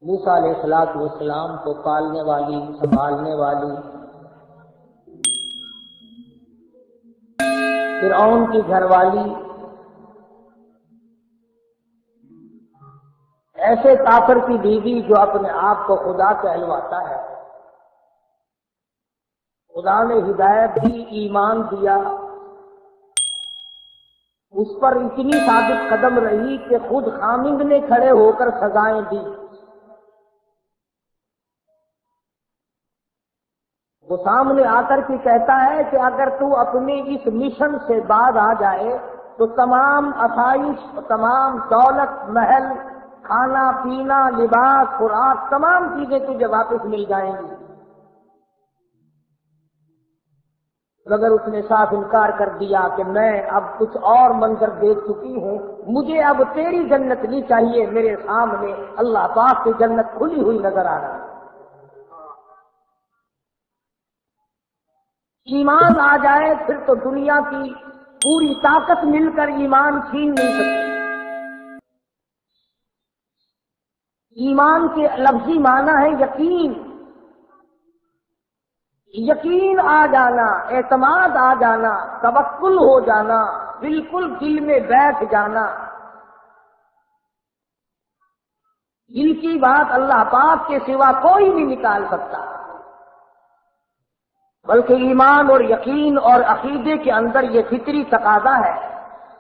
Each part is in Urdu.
موسیٰ علیہ السلام کو پالنے والی، سنبھالنے والی، فرعون کی گھر والی، ایسے کافر کی بیوی جو اپنے آپ کو خدا کہلواتا ہے، خدا نے ہدایت دی، ایمان دیا، اس پر اتنی ثابت قدم رہی کہ خود خامند نے کھڑے ہو کر سزائیں دی۔ وہ سامنے آ کر کے کہتا ہے کہ اگر تو اپنے اس مشن سے بعد آ جائے تو تمام آسائش، تمام دولت، محل، کھانا پینا، لباس، خوراک، تمام چیزیں تجھے واپس مل جائیں گی۔ مگر اس نے صاف انکار کر دیا کہ میں اب کچھ اور منظر دیکھ چکی ہوں، مجھے اب تیری جنت نہیں چاہیے، میرے سامنے اللہ پاک کی جنت کھلی ہوئی نظر آ رہا ہے۔ ایمان آ جائے پھر تو دنیا کی پوری طاقت مل کر ایمان چھین نہیں سکتی۔ ایمان کے لفظی معنی ہے یقین، یقین آ جانا، اعتماد آ جانا، توکل ہو جانا، بالکل دل میں بیٹھ جانا۔ دل کی بات اللہ پاک کے سوا کوئی نہیں نکال سکتا، بلکہ ایمان اور یقین اور عقیدے کے اندر یہ فطری تقاضا ہے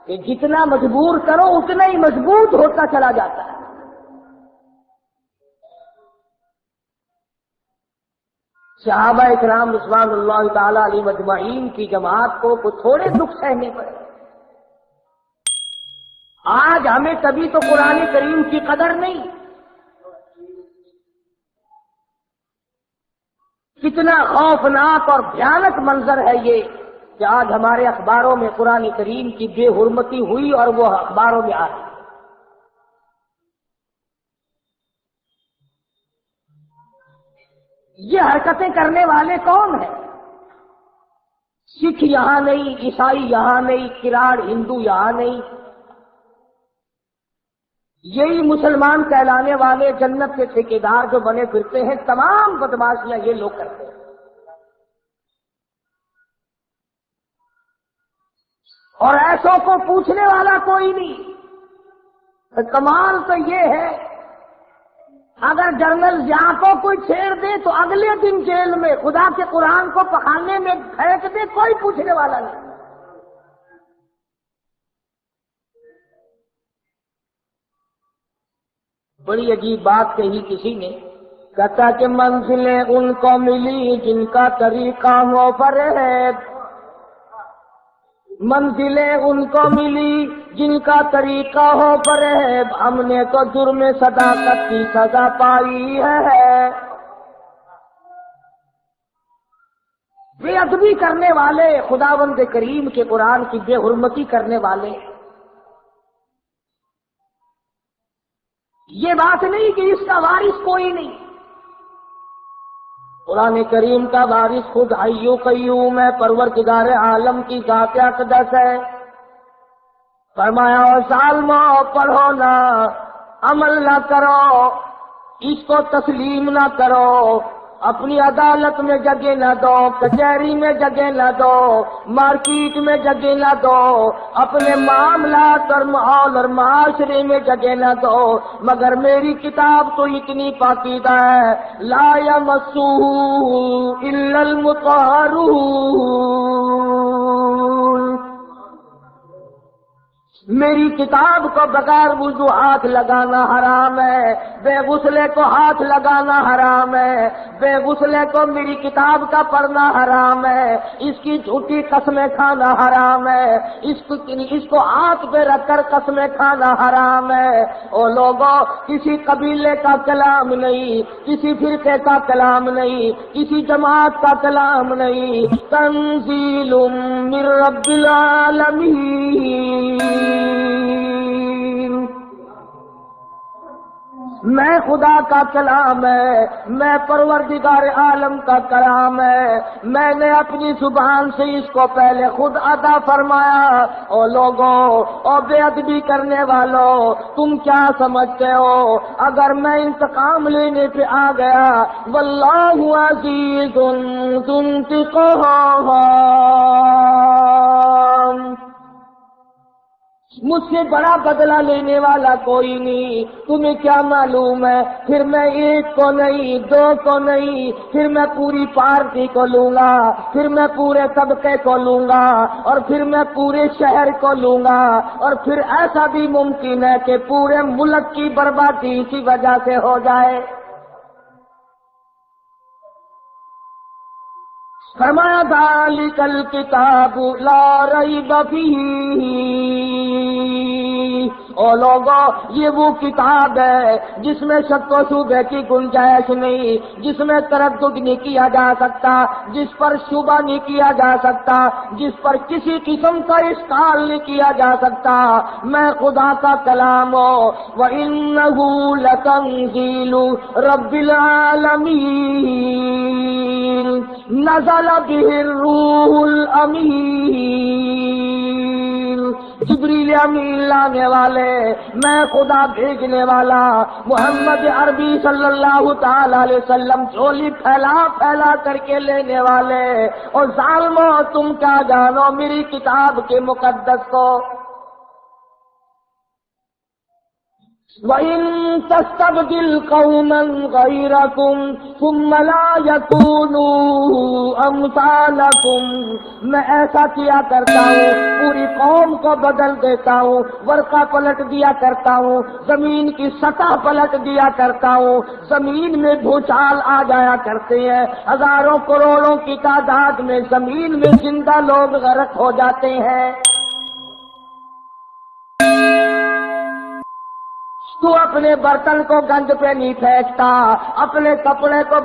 کہ جتنا مجبور کرو اتنا ہی مضبوط ہوتا چلا جاتا ہے۔ صحابہ اکرام رضوان اللہ تعالی علیہ مجمعین کی جماعت کو تھوڑے دکھ سہنے پڑے۔ آج ہمیں کبھی تو قرآن کریم کی قدر نہیں، کتنا خوفناک اور بھیانک منظر ہے یہ کہ آج ہمارے اخباروں میں قرآن کریم کی بے حرمتی ہوئی اور وہ اخباروں میں آ رہی۔ یہ حرکتیں کرنے والے کون ہیں؟ سکھ یہاں نہیں، عیسائی یہاں نہیں، کراڑ ہندو یہاں نہیں، یہی مسلمان کہلانے والے جنت کے ٹھیکیدار جو بنے پھرتے ہیں، تمام بدماشیاں یہ لوگ کرتے ہیں۔ اور ایسوں کو پوچھنے والا کوئی نہیں۔ کمال تو یہ ہے اگر جنرل ضیاء کو کوئی چھیڑ دے تو اگلے دن جیل میں خدا کے قرآن کو پخانے میں پھینک دے، کوئی پوچھنے والا نہیں۔ بڑی عجیب بات کہی کسی نے، کہتا کہ منزلیں ان کو ملی جن کا طریقہ ہو فریب، منزلیں ان کو ملی جن کا طریقہ ہو فریب، ہم نے تو جرم صداقت کی سزا پائی ہے۔ بے ادبی کرنے والے، خداوند کریم کے قرآن کی بے حرمتی کرنے والے، یہ بات نہیں کہ اس کا وارث کوئی نہیں۔ قرآن کریم کا وارث خود حی و قیوم ہے، پروردگار عالم کی ذات اقدس ہے۔ فرمایا اور ظالمو پڑھو نہ، عمل نہ کرو، اس کو تسلیم نہ کرو، اپنی عدالت میں جگہ نہ دو، کچہری میں جگہ نہ دو، مارکیٹ میں جگہ نہ دو، اپنے معاملات اور ماحول اور معاشرے میں جگہ نہ دو، مگر میری کتاب تو اتنی پاکیزہ ہے، لا یمسہ الا المطہرون، میری کتاب کو بغیر وضو ہاتھ لگانا حرام ہے، بے غسلے کو ہاتھ لگانا حرام ہے، بے غسلے کو میری کتاب کا پڑھنا حرام ہے، اس کی جھوٹی قسمیں کھانا حرام ہے، اس کو ہاتھ پہ رکھ کر قسمیں کھانا حرام ہے۔ او لوگوں، کسی قبیلے کا کلام نہیں، کسی فرقے کا کلام نہیں، کسی جماعت کا کلام نہیں، تنزیل من رب العالمین، میں خدا کا کلام ہے، میں پروردگار عالم کا کلام ہے، میں نے اپنی زبان سے اس کو پہلے خود ادا فرمایا۔ او لوگوں، او بے ادبی کرنے والوں، تم کیا سمجھتے ہو اگر میں انتقام لینے پہ آ گیا؟ واللہ عزیز ذو انتقام، مجھ سے بڑا بدلہ لینے والا کوئی نہیں۔ تمہیں کیا معلوم ہے؟ پھر میں ایک کو نہیں، دو کو نہیں، پھر میں پوری پارٹی کو لوں گا، پھر میں پورے طبقے کو لوں گا، اور پھر میں پورے شہر کو لوں گا، اور پھر ایسا بھی ممکن ہے کہ پورے ملک کی بربادی اسی وجہ سے ہو جائے۔ فرمایا ذالک الکتاب لا ریب فیہ، او لوگوں، یہ وہ کتاب ہے جس میں شک و شبہ کی گنجائش نہیں، جس میں تردد نہیں کیا جا سکتا، جس پر شبہ نہیں کیا جا سکتا، جس پر کسی قسم کا اشکال نہیں کیا جا سکتا۔ میں خدا کا کلام ہوں۔ وَإِنَّهُ لَتَنزِيلُ رَبِّ الْعَالَمِينَ نزل به الروح الامین، جبریل امین لانے والے، میں خدا بھیجنے والا محمد عربی صلی اللہ تعالی علیہ وسلم جھولی پھیلا پھیلا کر کے لینے والے۔ اور ظالمو، تم کیا جانو میری کتاب کے مقدس کو؟ وَإِن تَسْتَبْدِلْ قَوْمًا غَيْرَكُمْ ثُمَّ لَا يَكُونُوا أَمْثَالَكُمْ، میں ایسا کیا کرتا ہوں، پوری قوم کو بدل دیتا ہوں، ورقہ پلٹ دیا کرتا ہوں، زمین کی سطح پلٹ دیا کرتا ہوں، زمین میں بھوچال آ جایا کرتے ہیں، ہزاروں کروڑوں کی تعداد میں زمین میں زندہ لوگ غرق ہو جاتے ہیں۔ تو اپنے برتن کو گند پہ نہیں پھینکتا، اپنے کپڑے کو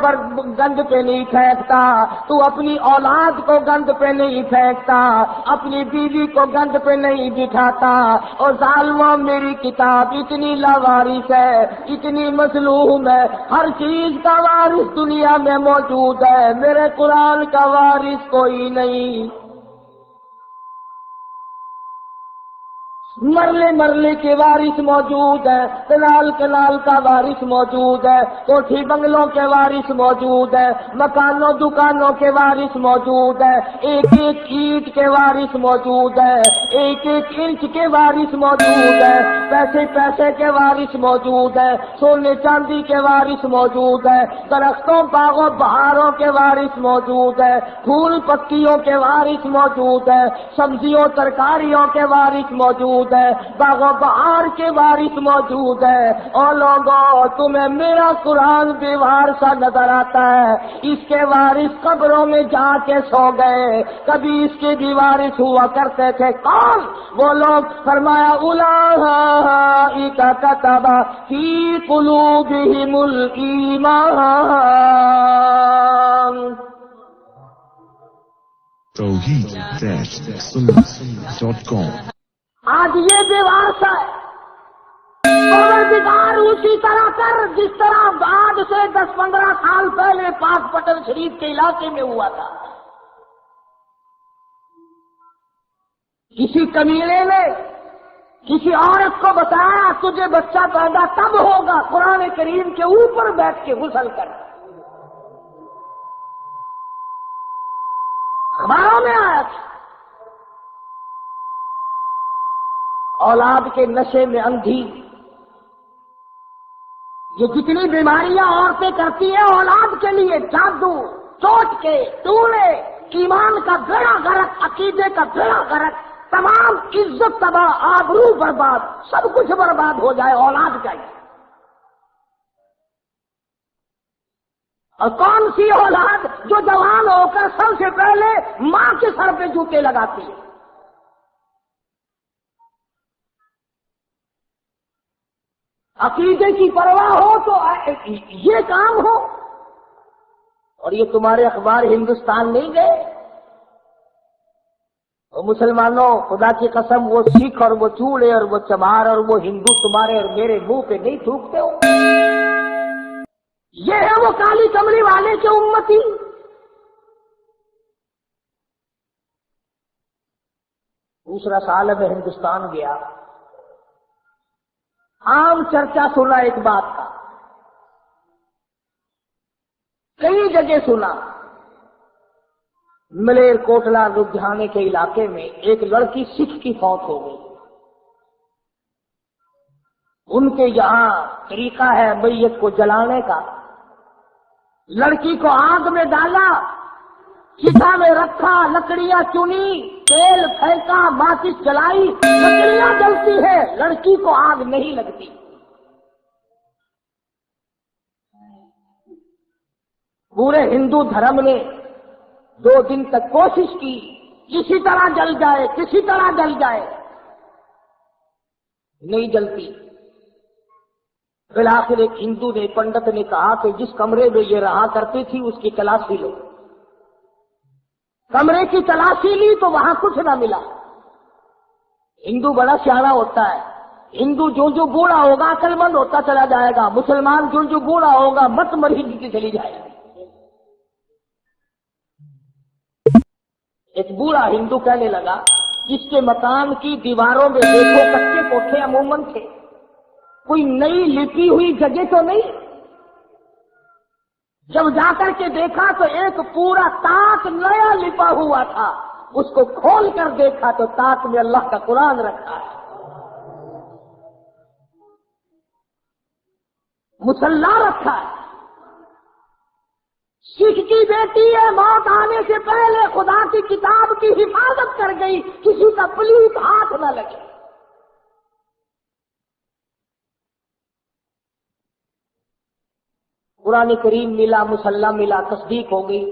گند پہ نہیں پھینکتا، تو اپنی اولاد کو گند پہ نہیں پھینکتا، اپنی بیوی کو گند پہ نہیں بٹھاتا۔ اور ظالموں، میری کتاب اتنی لاوارث ہے، اتنی مظلوم ہے، ہر چیز کا وارث دنیا میں موجود ہے، میرے قرآن کا وارث کوئی نہیں۔ مرلے مرلے کے وارث موجود ہے، کنال کنال کا وارث موجود ہے، کوٹھی بنگلوں کے وارث موجود ہے، مکانوں دکانوں کے وارث موجود ہے، ایک ایک اینٹ کے وارث موجود ہے، ایک ایک انچ کے وارث موجود ہے، پیسے پیسے کے وارث موجود ہے، سونے چاندی کے وارث موجود ہے، درختوں باغوں بہاروں کے وارث موجود ہے، پھول پتیوں کے وارث موجود ہے، سبزیوں ترکاریوں کے وارث موجود ہے، باغ و بہار کے وارث موجود ہے۔ اور لوگوں، تمہیں میرا قرآن دیوار سا نظر آتا ہے، اس کے وارث قبروں میں جا کے سو گئے، کبھی اس کے بھی وارث ہوا کرتے تھے۔ کون وہ لوگ؟ فرمایا اولئک کتب فی قلوبہم الایمان۔ توحید-سنت.com آج یہ دیوار ہے، پروردگار اسی طرح کر جس طرح آج سے 10-15 سال پہلے پاک پٹن شریف کے علاقے میں ہوا تھا۔ کسی کمینے نے کسی عورت کو بتایا تجھے بچہ پیدا تب ہوگا، قرآن کریم کے اوپر بیٹھ کے غسل کر، اخباروں میں آیا تھا۔ اولاد کے نشے میں اندھی، یہ جتنی بیماریاں عورتیں کرتی ہیں اولاد کے لیے، جادو، چوٹ کے ٹوڑے، ایمان کا گڑا غرق، عقیدے کا گڑا غرق، تمام عزت تباہ، آبرو برباد، سب کچھ برباد ہو جائے اولاد کا ہی۔ اور کون سی اولاد جو جوان ہو کر سب سے پہلے ماں کے سر پہ جوتے لگاتی ہے؟ عقیدے کی پرواہ ہو تو یہ کام ہو، اور یہ تمہارے اخبار ہندوستان نہیں گئے، اور مسلمانوں خدا کی قسم وہ سکھ اور وہ چوڑے اور وہ چمار اور وہ ہندو تمہارے اور میرے منہ پہ نہیں تھوکتے ہو. یہ ہے وہ کالی کملی والے کے امتی. دوسرا سال میں ہندوستان گیا, عام چرچا سنا ایک بات کا, کئی جگہ سنا. ملیر کوٹلا لدھیانے کے علاقے میں ایک لڑکی سکھ کی فوت ہو گئی. ان کے یہاں طریقہ ہے میت کو جلانے کا. لڑکی کو آگ میں ڈالا, چتا میں رکھا, لکڑیاں چنی, تیل پھینکا, ماچس جلائی, لکڑیاں جلتی ہے, لڑکی کو آگ نہیں لگتی. پورے ہندو دھرم نے 2 دن تک کوشش کی کسی طرح جل جائے, کسی طرح جل جائے, نہیں جلتی. بالآخر ایک ہندو نے, پنڈت نے کہا کہ جس کمرے میں یہ رہا کرتی تھی اس کی تلاشی لو. کمرے کی تلاشی لی تو وہاں کچھ نہ ملا. ہندو بڑا سیاڑا ہوتا ہے. ہندو جو بوڑھا ہوگا عقل مند ہوتا چلا جائے گا, مسلمان جو بوڑھا ہوگا مت مری چلی جائے گا. ایک بوڑھا ہندو کہنے لگا, جس کے مکان کی دیواروں میں دیکھو کچے کوٹھے عموماً تھے, کوئی نئی لپی ہوئی جگہ تو نہیں. جب جا کر کے دیکھا تو ایک پورا طاق نیا لپا ہوا تھا. اس کو کھول کر دیکھا تو طاق میں اللہ کا قرآن رکھا ہے, مصلی رکھا ہے. سکھ کی بیٹی ہے, موت آنے سے پہلے خدا کی کتاب کی حفاظت کر گئی, کسی کا پلیت ہاتھ نہ لگے. قرآن کریم ملا, مصلی ملا, تصدیق ہو گئی.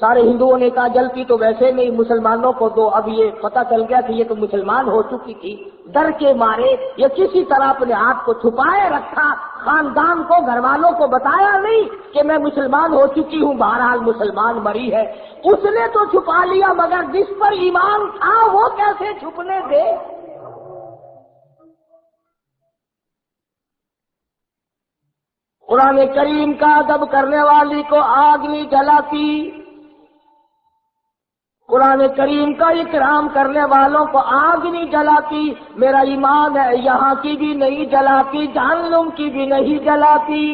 سارے ہندوؤں نے کہا جلتی تو ویسے نہیں, مسلمانوں کو دو. اب یہ پتہ چل گیا کہ یہ تو مسلمان ہو چکی تھی. ڈر کے مارے یہ کسی طرح اپنے ہاتھ کو چھپائے رکھا, خاندان کو, گھر والوں کو بتایا نہیں کہ میں مسلمان ہو چکی ہوں. بہرحال مسلمان مری ہے, اس نے تو چھپا لیا, مگر جس پر ایمان تھا وہ کیسے چھپنے دے. قرآن کریم کا ادب کرنے والی کو آگ نہیں جلاتی, قرآن کریم کا اکرام کرنے والوں کو آگ نہیں جلاتی. میرا ایمان ہے یہاں کی بھی نہیں جلاتی, جہنم کی بھی نہیں جلاتی.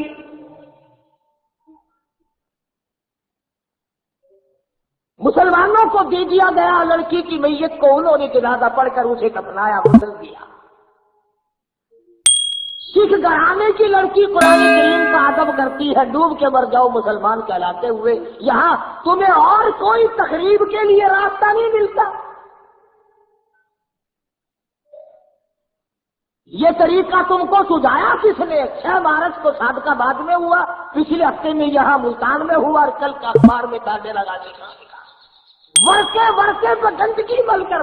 مسلمانوں کو دے دیا گیا لڑکی کی میت کو, انہوں نے جنازہ پڑھ کر اسے دفنایا, بدل دیا. سکھ گھرانے کی لڑکی قرآن کریم کا ادب کرتی ہے, ڈوب کے مر جاؤ مسلمان کہلاتے ہوئے. یہاں تمہیں اور کوئی تقریب کے لیے راستہ نہیں ملتا. یہ طریقہ تم کو سجایا کس نے؟ 6 مارچ کو صادق آباد میں ہوا, پچھلے ہفتے میں یہاں ملتان میں ہوا, اور کل کا اخبار میں تانے لگا دینا. ورکے پر گندگی مل کر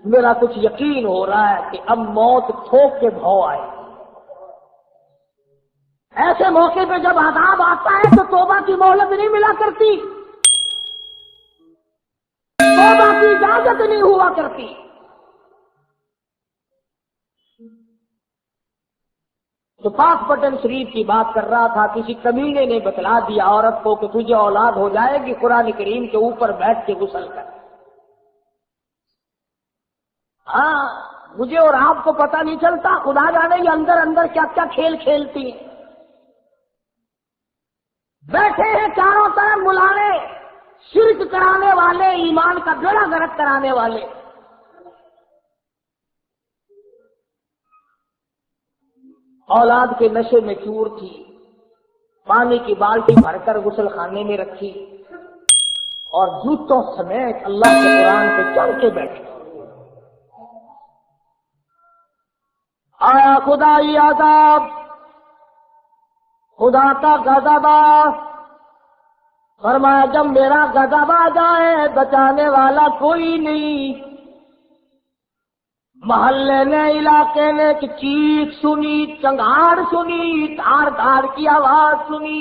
میرا کچھ یقین ہو رہا ہے کہ اب موت ٹھوک کے بھو آئے. ایسے موقع پہ جب عذاب آتا ہے تو توبہ کی مہلت نہیں ملا کرتی, توبہ کی اجازت نہیں ہوا کرتی. تو پاک پٹن شریف کی بات کر رہا تھا, کسی کمینے نے بتلا دیا عورت کو کہ تجھے اولاد ہو جائے گی, قرآن کریم کے اوپر بیٹھ کے غسل کر. ہاں, مجھے اور آپ کو پتہ نہیں چلتا, خدا جانے یہ اندر اندر کیا کیا کھیل کھیلتی ہیں. بیٹھے ہیں چاروں طرف ملانے, شرک کرانے والے, ایمان کا بیڑا غرق کرانے والے. اولاد کے نشے میں چور تھی, پانی کی بالٹی بھر کر غسل خانے میں رکھی, اور جوتوں سمیت اللہ کے قرآن پہ چڑھ کے بیٹھے. آیا خدائی عذاب, خدا کا غضب. فرمایا جب میرا غضب آ جائے بچانے والا کوئی نہیں. محلے نے, علاقے نے ایک چیخ سنی, چنگاڑ سنی, دھار دھار کی آواز سنی.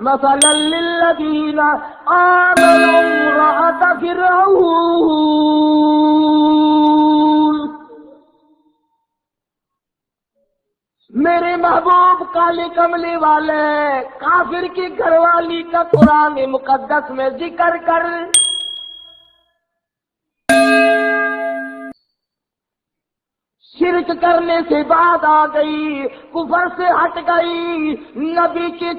مثلا للذین آمنوا امرأة فرعون، میرے محبوب کالی کملی والے کافر کی گھر والی کا قرآن مقدس میں ذکر کر، شرک کرنے سے بعد آ گئی، کفر سے ہٹ گئی، نبی کے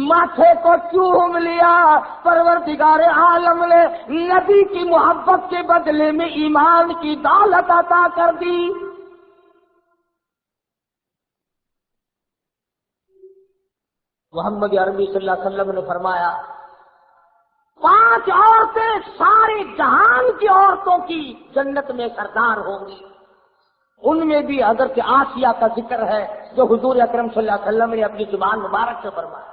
ماتھے کو چوم لیا، پروردگار عالم نے نبی کی محبت کے بدلے میں ایمان کی دولت عطا کر دی۔ محمد عربی صلی اللہ علیہ وسلم نے فرمایا 5 عورتیں سارے جہان کی عورتوں کی جنت میں سردار ہوں گی، ان میں بھی حضرت آسیہ کا ذکر ہے جو حضور اکرم صلی اللہ علیہ وسلم نے اپنی زبان مبارک سے فرمایا۔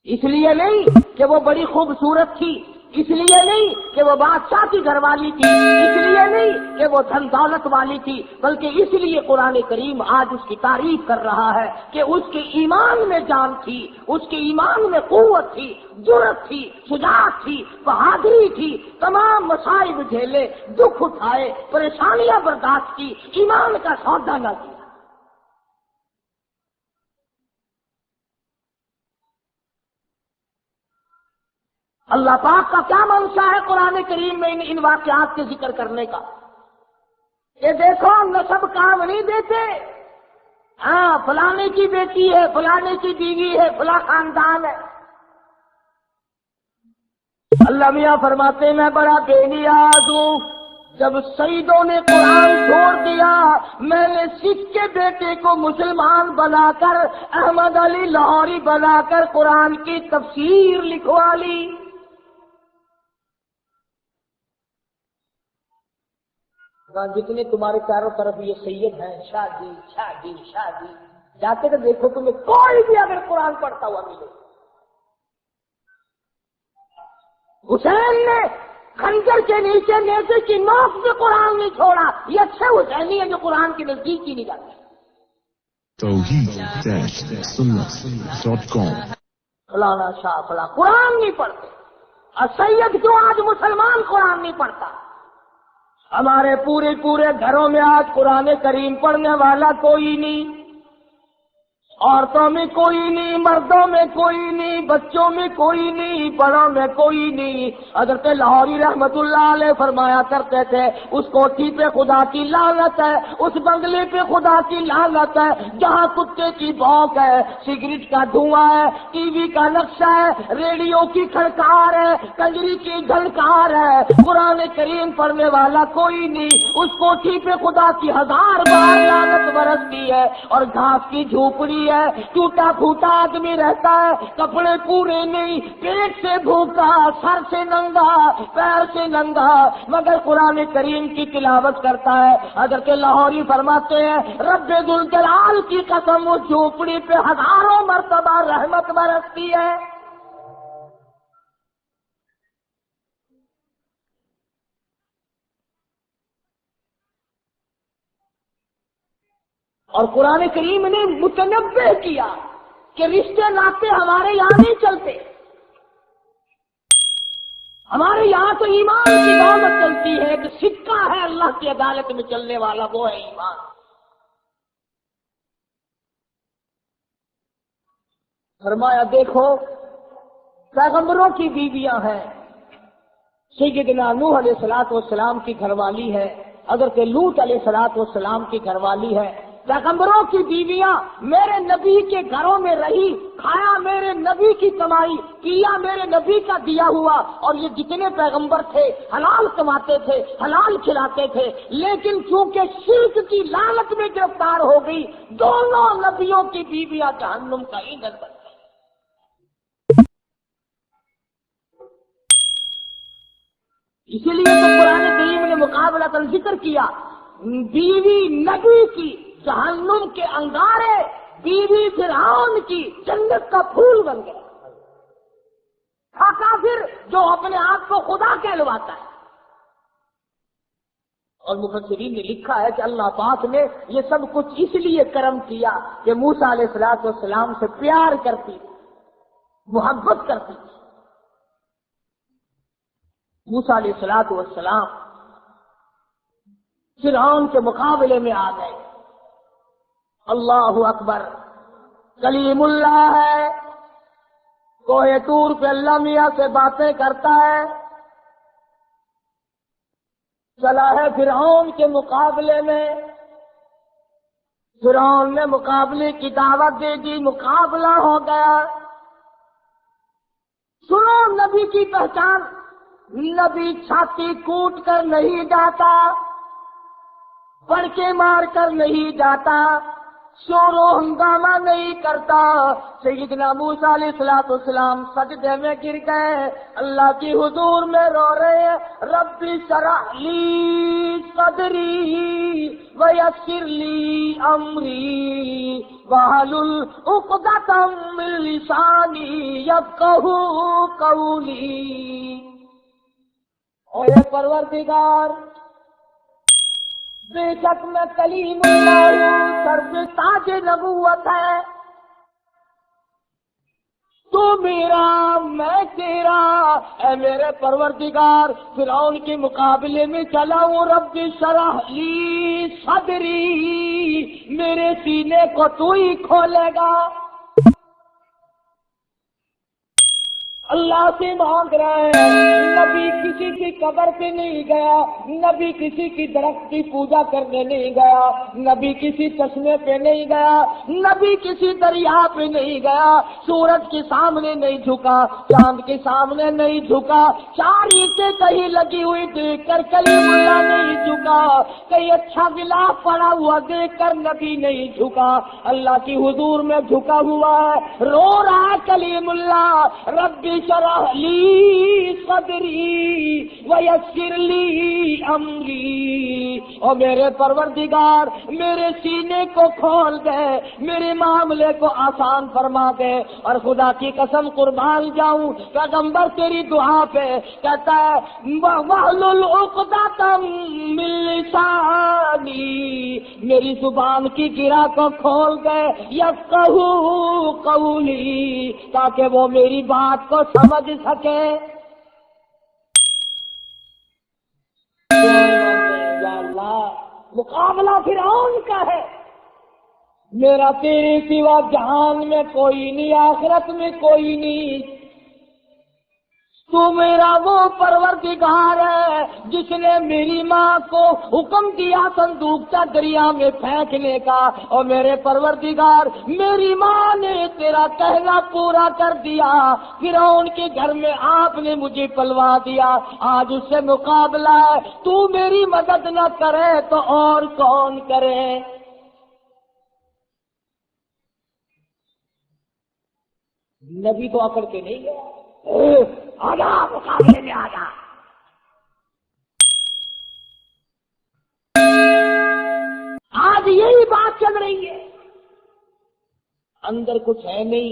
اس لیے نہیں کہ وہ بڑی خوبصورت تھی، اس لیے نہیں کہ وہ بادشاہ کی گھر والی تھی، اس لیے نہیں کہ وہ دھن دولت والی تھی، بلکہ اس لیے قرآن کریم آج اس کی تعریف کر رہا ہے کہ اس کے ایمان میں جان تھی، اس کے ایمان میں قوت تھی، جرأت تھی، شجاعت تھی، بہادری تھی، تمام مصائب جھیلے، دکھ اٹھائے، پریشانیاں برداشت کی، ایمان کا سودا نہ کیا۔ اللہ پاک کا کیا منشا ہے قرآن کریم میں ان واقعات کے ذکر کرنے کا؟ یہ دیکھو نسب کام نہیں دیتے، ہاں فلانے کی بیٹی ہے، فلانے کی بیوی ہے، فلاں خاندان ہے۔ اللہ میاں فرماتے میں بڑا بے نیاز ہوں، جب سیدوں نے قرآن چھوڑ دیا میں نے سکھ کے بیٹے کو مسلمان بنا کر، احمد علی لاہوری بنا کر قرآن کی تفسیر لکھوا لی۔ جتنے تمہارے چاروں طرف یہ سید ہیں، شادی شادی شادی، جاتے تو دیکھو تمہیں کوئی بھی اگر قرآن پڑھتا ہوا ملے۔ حسین نے خنجر کے نیچے نیزے کی نوک سے قرآن نہیں چھوڑا، یہ اچھے حسینی ہیں جو قرآن کے نزدیک ہی نہیں جاتے۔ توحید-سنت.com فلانا شاہ فلاں قرآن نہیں پڑھتے، اور سید کیوں آج مسلمان قرآن نہیں پڑھتا؟ ہمارے پورے گھروں میں آج قرآن کریم پڑھنے والا کوئی نہیں، عورتوں میں کوئی نہیں، مردوں میں کوئی نہیں، بچوں میں کوئی نہیں، بڑوں میں کوئی نہیں۔ حضرت لاہوری رحمت اللہ علیہ فرمایا کرتے تھے اس کوٹھی پہ خدا کی لعنت ہے، اس بنگلے پہ خدا کی لعنت ہے جہاں کتے کی بھونک ہے، سگریٹ کا دھواں ہے، ٹی وی کا نقشہ ہے، ریڈیو کی کھڑکار ہے، کنجری کی جھنکار ہے، قرآن کریم پڑھنے والا کوئی نہیں۔ اس کوٹھی پہ خدا کی 1000 بار لعنت برستی ہے، اور گھاس کی جھوپڑی ہے، ٹوٹا پھوٹا آدمی رہتا ہے، کپڑے پورے نہیں، پیٹ سے بھوکا، سر سے ننگا، پیر سے ننگا، مگر قرآن کریم کی تلاوت کرتا ہے۔ حضرت لاہوری فرماتے ہیں رب ذوالجلال کی قسم اس جھوپڑی پہ 1000 مرتبہ رحمت برستی ہے۔ اور قرآن کریم نے متنبہ کیا کہ رشتے ناطے ہمارے یہاں نہیں چلتے، ہمارے یہاں تو ایمان کی دولت چلتی ہے، کہ سکہ ہے اللہ کی عدالت میں چلنے والا وہ ہے ایمان۔ فرمایا دیکھو پیغمبروں کی بیویاں ہیں، سیدنا نوح علیہ السلام کی گھر والی ہے، حضرت لوط علیہ السلام کی گھر والی ہے۔ پیغمبروں کی بیویاں میرے نبی کے گھروں میں رہی، کھایا میرے نبی کی کمائی، پیا میرے نبی کا دیا ہوا، اور یہ جتنے پیغمبر تھے حلال کماتے تھے، حلال کھلاتے تھے، لیکن چونکہ شرک کی لعنت میں گرفتار ہو گئی، دونوں نبیوں کی بیویاں جہنم کا ایندھن بن گئی۔ اسی لیے تو قرآن کریم نے مقابلہ ذکر کیا، بیوی نبی کی جہنم کے انگارے، بیوی فرعون کی جنت کا پھول بن گیا۔ کافر جو اپنے آپ کو خدا کہلواتا ہے۔ اور مفسرین نے لکھا ہے کہ اللہ پاک نے یہ سب کچھ اس لیے کرم کیا کہ موسیٰ علیہ السلام سے پیار کرتی، محبت کرتی تھی۔ موسیٰ علیہ الصلوۃ والسلام فرعون کے مقابلے میں آ گئے۔ اللہ اکبر، کلیم اللہ ہے، کوہ طور پہ اللہ میاں سے باتیں کرتا ہے، چلا ہے فرعون کے مقابلے میں۔ فرعون نے مقابلے کی دعوت دے دی، مقابلہ ہو گیا۔ سنو نبی کی پہچان، نبی چھاتی کوٹ کر نہیں جاتا، پڑکے مار کر نہیں جاتا، شور و ہنگامہ نہیں کرتا۔ سیدنا موسیٰ علیہ السلام سجدے میں گر گئے، اللہ کی حضور میں رو رہے ہیں، رب اشرح لی صدری ویسر لی امری واحلل عقدۃ من لسانی یفقہوا قولی۔ اے پروردگار، بے شک میں کلیم اللہ ہوں، سر پہ تاج نبوت ہے، تو میرا میں تیرا، اے میرے پروردگار فرعون کے مقابلے میں چلا ہوں۔ رب اشرح لی صدری، میرے سینے کو تو ہی کھولے گا۔ اللہ سے مانگ رہے ہیں۔ نبی کسی کی قبر پہ نہیں گیا، نبی کسی کی درخت کی پوجا کرنے نہیں گیا، نبی کسی چشمے پہ نہیں گیا، نبی کسی دریا پہ نہیں گیا، سورج کے سامنے نہیں جھکا، چاند کے سامنے نہیں جھکا، چار اینٹیں کہیں لگی ہوئی دیکھ کر کلیم اللہ نہیں جھکا، کہیں اچھا غلاف پڑا ہوا دیکھ کر نبی نہیں جھکا، اللہ کی حضور میں جھکا ہوا ہے، رو رہا کلیم اللہ، رب اشرح لی صدری ویسر لی امری، اور میرے پروردگار میرے سینے کو کھول دے، میرے معاملے کو آسان فرما دے۔ اور خدا کی قسم قربان جاؤں، پیغمبر تیری دعا پہ کہتا ہے واحلل عقدۃ من لسانی، میری زبان کی گرہ کو کھول دے، یفقہوا قولی، تاکہ وہ میری بات کو سمجھ سکے۔ یا اللہ، مقابلہ فرعون کا ہے، میرا تیرے سوا جہان میں کوئی نہیں، آخرت میں کوئی نہیں، تو میرا وہ پروردگار ہے جس نے میری ماں کو حکم دیا صندوقچہ دریا میں پھینکنے کا، اور میرے پروردگار میری ماں نے تیرا کہنا پورا کر دیا، فرعون کے گھر میں آپ نے مجھے پلوا دیا، آج اس سے مقابلہ ہے، تو میری مدد نہ کرے تو اور کون کرے؟ نبی تو اکڑ کے نہیں گیا، آجا مقابلے میں آجا۔ آج یہی بات چل رہی ہے، اندر کچھ ہے نہیں،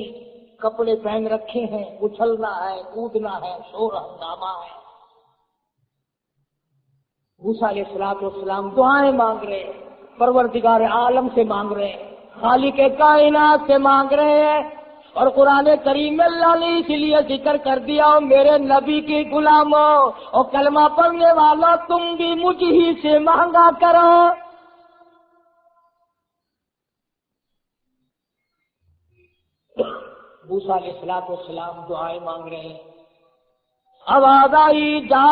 کپڑے پہن رکھے ہیں، اچھلنا ہے، کودنا ہے، شور ہنگامہ ہے۔ موسیٰ علیہ السلام دعائیں مانگ رہے ہیں، پروردگار عالم سے مانگ رہے ہیں، خالق کائنات سے مانگ رہے ہیں، اور قرآن کریم میں اللہ نے اس لیے ذکر کر دیا، میرے نبی کی غلاموں اور کلمہ پڑھنے والا، تم بھی مجھ ہی سے مانگا کرو۔ موسیٰ علیہ السلام دعائیں مانگ رہے ہیں، آواز آئی جا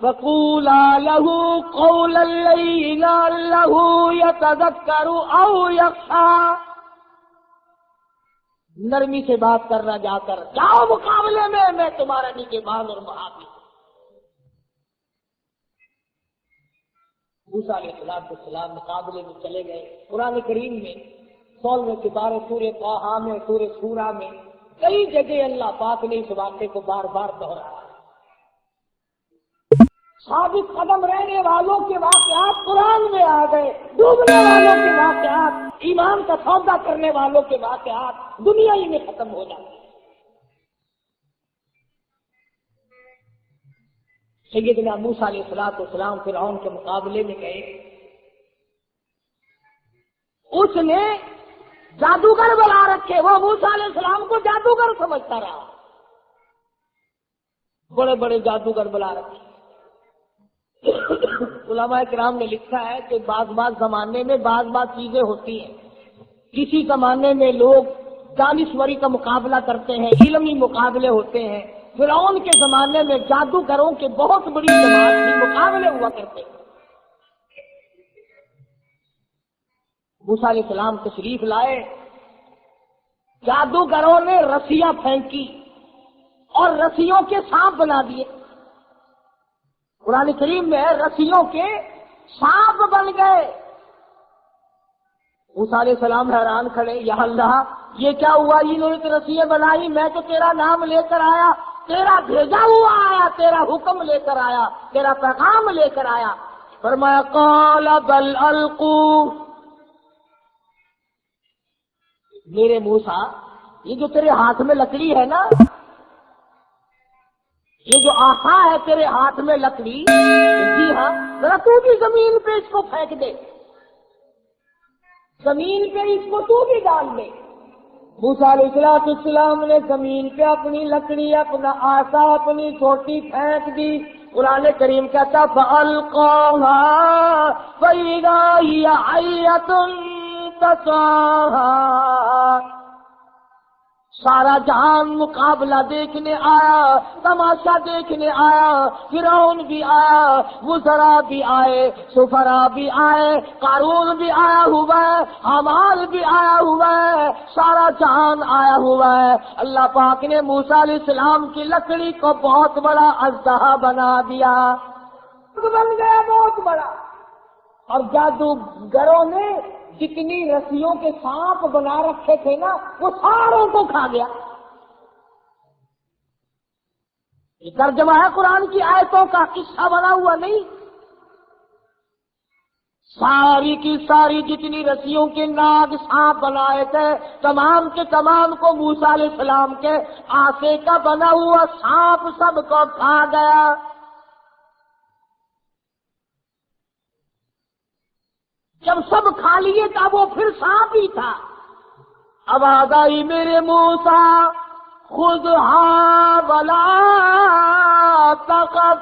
فقولا لہ قولا لینا لہ یتذکر او یخشی، نرمی سے بات کرنا، جا کر جاؤ مقابلے میں تمہارا نگہبان اور محافظ۔ موسیٰ علیہ السلام مقابلے میں چلے گئے۔ قرآن کریم میں 16 سپارے سورہ طٰہٰ میں، سورہ شورى میں کئی جگہ اللہ پاک نے اس واقعے کو بار بار دہرایا۔ ثابت قدم رہنے والوں کے واقعات قرآن میں آ گئے، ڈوبنے والوں کے واقعات، ایمان کا سودا کرنے والوں کے واقعات دنیا ہی میں ختم ہو جاتے ہیں۔ سیدنا موسیٰ علیہ السلام فرعون کے مقابلے میں گئے، اس نے جادوگر بنا رکھے، وہ موسیٰ علیہ السلام کو جادوگر سمجھتا رہا، بڑے بڑے جادوگر بنا رکھے۔ علماء کرام نے لکھا ہے کہ بعض زمانے میں بعض چیزیں ہوتی ہیں، کسی زمانے میں لوگ دانشوری کا مقابلہ کرتے ہیں، علمی مقابلے ہوتے ہیں۔ فرعون کے زمانے میں جادوگروں کے بہت بڑی جماعت تھی، مقابلے ہوا کرتے ہیں۔ موسیٰ علیہ السلام تشریف لائے، جادوگروں نے رسیاں پھینکی اور رسیوں کے سانپ بنا دیے۔ قرآن کریم میں رسیوں کے سانپ بن گئے۔ موسیٰ علیہ السلام حیران کھڑے، یا اللہ یہ کیا ہوا؟ انہوں نے تو رسیاں بنائی، میں تو تیرا نام لے کر آیا، تیرا بھیجا ہوا آیا، تیرا حکم لے کر آیا، تیرا پیغام لے کر آیا۔ فرمایا قال بل القوا، میرے موسیٰ یہ جو تیرے ہاتھ میں لکڑی ہے نا، یہ جو آسا ہے تیرے ہاتھ میں لکڑی، جی ہاں، ذرا تو بھی زمین پہ اس کو پھینک دے، زمین پہ اس کو تو بھی ڈال دے۔ موسیٰ علیہ السلام نے زمین پہ اپنی لکڑی، اپنا آسا، اپنی چھوٹی پھینک دی۔ قرآن کریم کہتا فَأَلْقَاهَا فَإِذَا هِيَ حَيَّةٌ تَسْعَىٰ، سارا جہان مقابلہ دیکھنے آیا، تماشا دیکھنے آیا، فرعون بھی آیا، وزراء بھی آئے، سفراء بھی آئے، قارون بھی آیا ہوا ہے، حامان بھی آیا ہوا ہے، سارا جہان آیا ہوا ہے۔ اللہ پاک نے موسیٰ علیہ السلام کی لکڑی کو بہت بڑا اژدہا بنا دیا، بن گیا بہت بڑا۔ اور جادوگروں نے جتنی رسیوں کے سانپ بنا رکھے تھے نا، وہ ساروں کو کھا گیا۔ یہ ترجمہ ہے قرآن کی آیتوں کا، قصہ بنا ہوا نہیں۔ ساری کی ساری جتنی رسیوں کے ناگ سانپ بنائے تھے، تمام کے تمام کو موسیٰ علیہ السلام کے آسے کا بنا ہوا سانپ سب کو کھا گیا۔ جب سب کھا لیے تھا وہ پھر سانپ ہی تھا۔ آواز آئی میرے موسیٰ خذھا ولا تخف،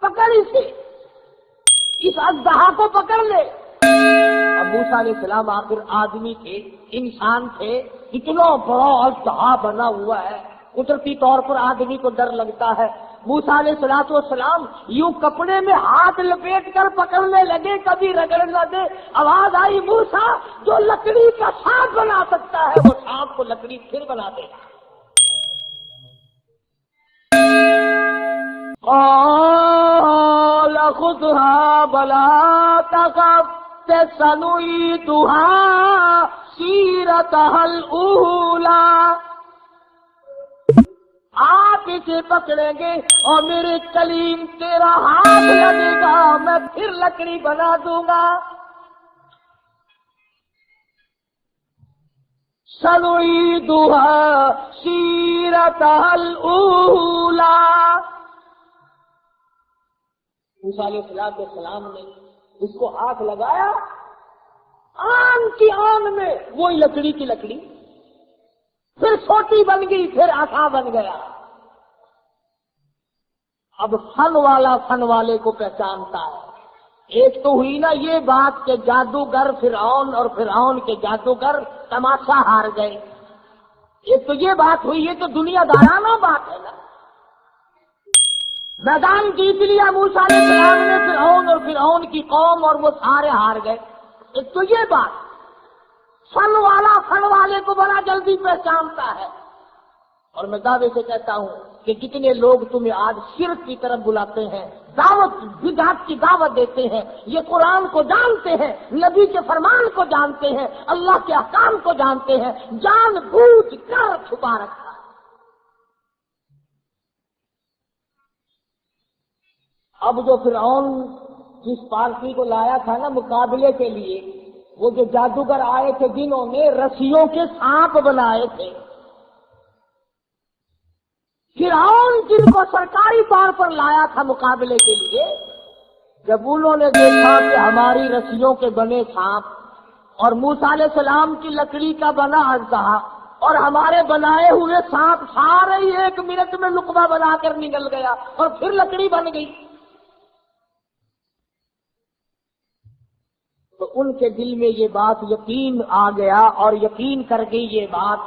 پکڑ اسے، اس اژدہا کو پکڑ لے۔ اب موسیٰ علیہ السلام آخر آدمی تھے، انسان تھے، اتنا بڑا اژدہا بنا ہوا ہے، قدرتی طور پر آدمی کو ڈر لگتا ہے۔ موسیٰ علیہ السلام یوں کپڑے میں ہاتھ لپیٹ کر پکڑنے لگے، کبھی رگڑ نہ دے۔ آواز آئی موسیٰ جو لکڑی کا سانپ بنا سکتا ہے وہ سانپ کو لکڑی پھر بنا دے۔ قال خذها ولا تخف سنعيدها سيرتها الأولى، آپ اسے پکڑیں گے اور میرے کلیم تیرا ہاتھ لگے گا، میں پھر لکڑی بنا دوں گا۔ سنعيدها سيرتها الأولى، موسیٰ علیہ السلام نے اس کو ہاتھ لگایا، آن کی آن میں وہی لکڑی کی لکڑی، پھر چھوٹی بن گئی، پھر آسا بن گیا۔ اب فن والا فن والے کو پہچانتا ہے۔ ایک تو ہوئی نا یہ بات کہ جادوگر فرعون اور فرعون کے جادوگر تماشا ہار گئے، ایک تو یہ بات ہوئی، یہ تو دنیا دارانہ بات ہے نا۔ میدان جیت لیا موسیٰ علیہ السلام نے فرعون اور فرعون کی قوم، اور وہ سارے ہار گئے۔ ایک تو یہ بات، فن والا فن والے کو بڑا جلدی پہچانتا ہے۔ اور میں دعوے سے کہتا ہوں کہ جتنے لوگ تمہیں آج شرک کی طرف بلاتے ہیں، دعوت بدعت کی دعوت دیتے ہیں، یہ قرآن کو جانتے ہیں، نبی کے فرمان کو جانتے ہیں، اللہ کے احکام کو جانتے ہیں، جان بوجھ کر چھپا رکھا ہے۔ اب جو فرعون جس پارٹی کو لایا تھا نا مقابلے کے لیے، وہ جو جادوگر آئے تھے جنہوں نے رسیوں کے سانپ بنائے تھے، فرعون جن کو سرکاری طور پر لایا تھا مقابلے کے لیے، جب انہوں نے دیکھا کہ ہماری رسیوں کے بنے سانپ اور موسیٰ علیہ السلام کی لکڑی کا بنا اژدہا اور ہمارے بنائے ہوئے سانپ سارے ہی 1 منٹ میں لقمہ بنا کر نگل گیا اور پھر لکڑی بن گئی. تو ان کے دل میں یہ بات یقین آ گیا اور یقین کر گئی یہ بات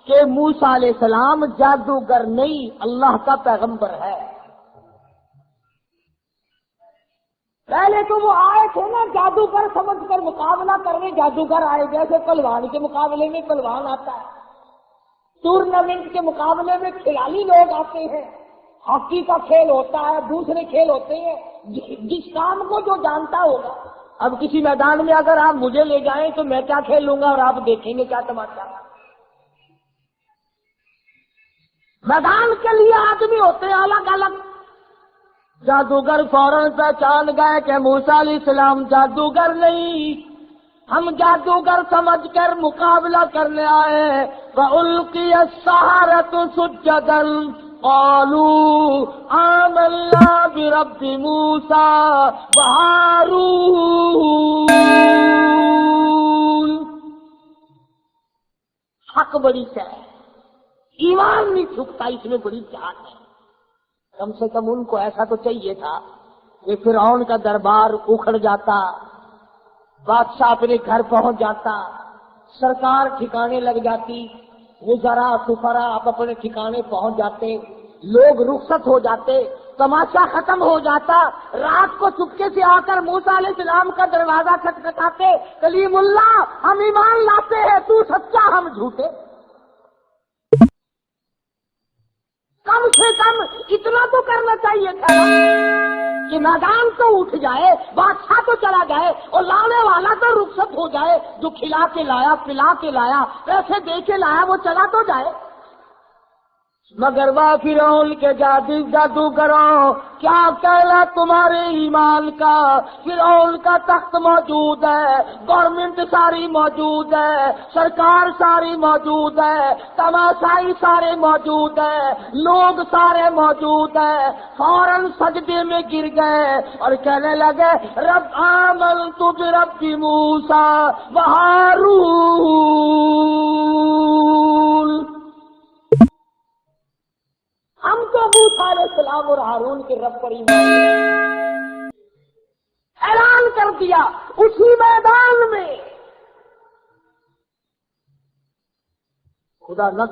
کہ موسیٰ علیہ السلام جادوگر نہیں، اللہ کا پیغمبر ہے. پہلے تو وہ آئے تھے نا جادوگر سمجھ کر مقابلہ کرنے، جادوگر آئے جیسے پہلوان کے مقابلے میں پہلوان آتا ہے، ٹورنامنٹ کے مقابلے میں کھلاڑی لوگ آتے ہیں، ہاکی کا کھیل ہوتا ہے، دوسرے کھیل ہوتے ہیں، جس کام کو جو جانتا ہوگا. اب کسی میدان میں اگر آپ مجھے لے جائیں تو میں کیا کھیل لوں گا اور آپ دیکھیں گے کیا تماشا. میدان کے لیے آدمی ہوتے ہیں الگ الگ. جادوگر فوراً پہچان گئے کہ موسیٰ علیہ السلام جادوگر نہیں، ہم جادوگر سمجھ کر مقابلہ کرنے آئے. فَأُلْقِيَ السَّحَرَةُ سُجَّدًا قَالُوا آمَنَّا بِرَبِّ مُوسَىٰ وَهَارُونَ. حق بڑی ہے، ایمان نہیں چھپتا، اس میں بڑی جان ہے. کم سے کم ان کو ایسا تو چاہیے تھا کہ فرعون کا دربار اکھڑ جاتا، بادشاہ اپنے گھر پہنچ جاتا، سرکار ٹھکانے لگ جاتی، وزراء سفراء آپ اپنے ٹھکانے پہنچ جاتے، لوگ رخصت ہو جاتے، تماشا ختم ہو جاتا. رات کو چپکے سے آ کر موسیٰ علیہ السلام کا دروازہ کھٹکھٹاتے، کلیم اللہ ہم ایمان لاتے ہیں، تو سچا ہم جھوٹے. کم سے کم اتنا تو کرنا چاہیے تھا کہ میدان تو اٹھ جائے، بادشاہ تو چلا جائے اور لانے والا تو رخصت ہو جائے. جو کھلا کے لایا، پلا کے لایا، پیسے دے کے لایا، وہ چلا تو جائے. مگر وہ فرعون کے جادوگروں کیا کہنا تمہارے ایمان کا. فرعون کا تخت موجود ہے، گورنمنٹ ساری موجود ہے، سرکار ساری موجود ہے، تماشائی سارے موجود ہے، لوگ سارے موجود ہیں. فوراً سجدے میں گر گئے اور کہنے لگے رب آمنت برب موسیٰ وہارون. ہم تو موسیٰ علیہ السلام اور ہارون کے رب پر ایمان اعلان کر دیا اسی میدان میں. خدا نہ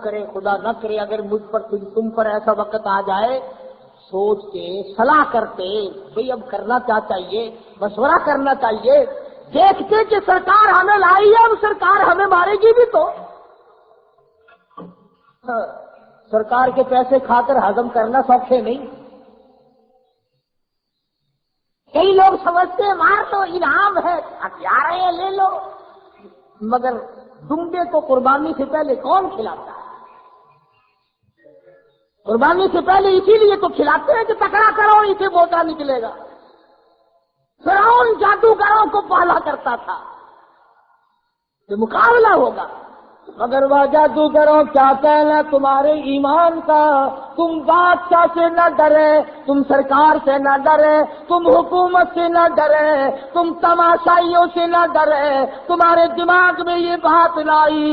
کرے اگر مجھ پر تم پر ایسا وقت آ جائے، سوچتے صلاح کرتے بھئی اب کرنا کیا چاہیے، مشورہ کرنا چاہیے. دیکھتے کہ سرکار ہمیں لائی ہے، اب سرکار ہمیں مارے گی بھی تو سرکار کے پیسے کھا کر ہضم کرنا سوکھے نہیں. کئی لوگ سمجھتے ہیں مار تو انعام ہے، ہتھیار ہے لے لو، مگر دمبے کو قربانی سے پہلے کون کھلاتا ہے؟ قربانی سے پہلے اسی لیے تو کھلاتے ہیں کہ تکڑا کرو اسے بوٹا نکلے گا. فرعون جادوگروں کو پالا کرتا تھا کہ مقابلہ ہوگا. مگر وہ جادوگروں کیا کہنا تمہارے ایمان کا. تم بادشاہ سے نہ ڈرے، تم سرکار سے نہ ڈرے، تم حکومت سے نہ ڈرے، تم تماشائیوں سے نہ ڈرے. تمہارے دماغ میں یہ بات لائی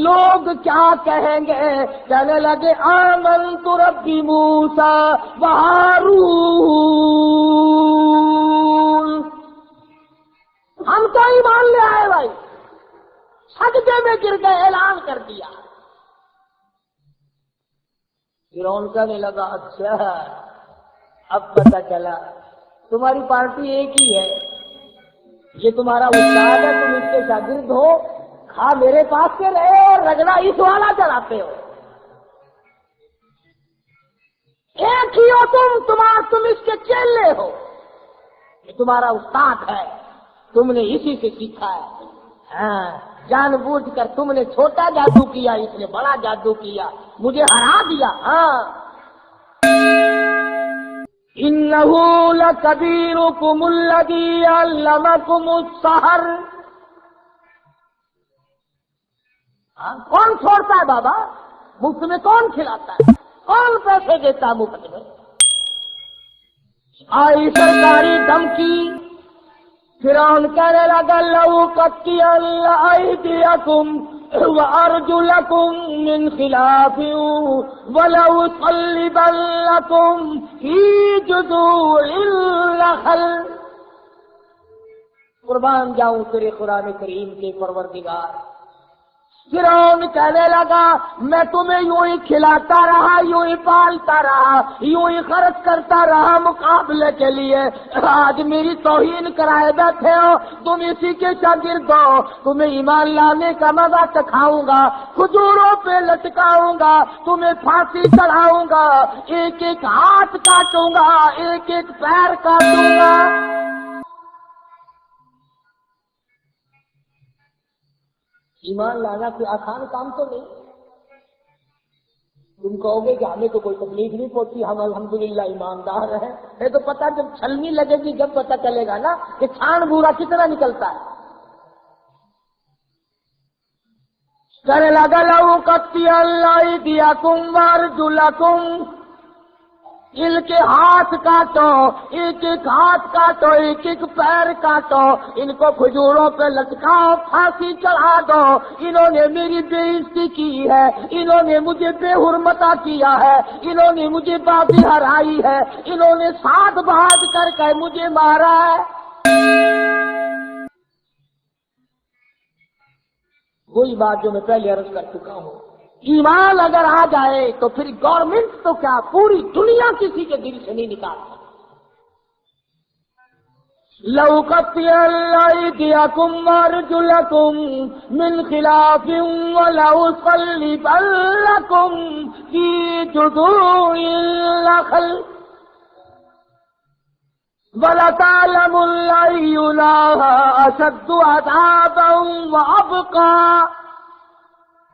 لوگ کیا کہیں گے. کہنے لگے آمنت برب موسیٰ وہارون. ہم تو ایمان لے آئے بھائی. سجدے میں گر گئے، اعلان کر دیا. فرعون کہنے لگا اچھا اب پتہ چلا تمہاری پارٹی ایک ہی ہے، یہ تمہارا استاد ہے، تم اس کے شاگرد ہو، کھا میرے پاس سے رہے اور رگڑا اس والا چلاتے ہو. ایک ہی ہو تم اس کے چیلے ہو، یہ تمہارا استاد ہے، تم نے اسی سے سیکھا ہے. ہاں جان بوجھ کر تم نے چھوٹا جادو کیا، اس نے بڑا جادو کیا، مجھے ہرا دیا. ہاں انہو لکبیرکم الذی علمکم السحر. کون چھوڑتا ہے بابا؟ مفت میں کون کھلاتا ہے؟ کون پیسے دیتا ہے مفت میں؟ آئی سرکاری دھمکی. فرعون کہنے لگا لَأُقَطِّعَنَّ أَيْدِيَكُمْ وَأَرْجُلَكُمْ مِنْ خِلَافٍ وَلَأُصَلِّبَنَّكُمْ فِي جُذُوعِ النَّخْلِ۔ قربان جاؤں تیرے قرآن کریم کے پروردگار۔ فرعون کہنے لگا میں تمہیں یوں ہی کھلاتا رہا، یوں ہی پالتا رہا، یوں ہی خرچ کرتا رہا مقابلے کے لیے، آج میری توہین کرائے بیٹھے ہو، تم اسی کے شاگرد ہو، تمہیں ایمان لانے کا مزہ چکھاؤں گا، کھجوروں پہ لٹکاؤں گا، تمہیں پھانسی چڑھاؤں گا، ایک ایک ہاتھ کاٹوں گا، ایک ایک پیر کاٹوں گا۔ ایمان لانا کوئی آسان کام تو نہیں۔ تم کہو گے کہ ہمیں تو کوئی تکلیف نہیں پہنچی، ہم الحمدللہ ایماندار ہیں، یہ تو پتہ جب چھلنی لگے گی جب پتہ چلے گا نا کہ چھان بورا کتنا نکلتا ہے۔ کہنے لگا لَأُقَطِّعَنَّ أَيْدِيَكُمْ وَأَرْجُلَكُمْ، ان کے ہاتھ کاٹو، ایک ایک ہاتھ کاٹو، ایک ایک پیر کاٹو، ان کو کھجوروں پہ لٹکاؤ، پھانسی چڑھا دو، انہوں نے میری بے عزتی کی ہے، انہوں نے مجھے بے حرمتا کیا ہے، انہوں نے مجھے بازی ہرائی ہے، انہوں نے ساتھ بھاگ کر کے مجھے مارا ہے۔ وہی بات جو میں پہلے عرض کر چکا ہوں، ایمان اگر آ جائے تو پھر گورنمنٹ تو کیا پوری دنیا کسی کے دل سے نہیں نکال سکتی۔ لَأُقَطِّعَنَّ أَيْدِيَكُمْ وَأَرْجُلَكُمْ مِنْ خِلَافٍ وَلَأُصَلِّبَنَّكُمْ فِي جُذُوعِ النَّخْلِ وَلَتَعْلَمُنَّ أَيُّنَا أَشَدُّ عَذَابًا وَأَبْقَىٰ۔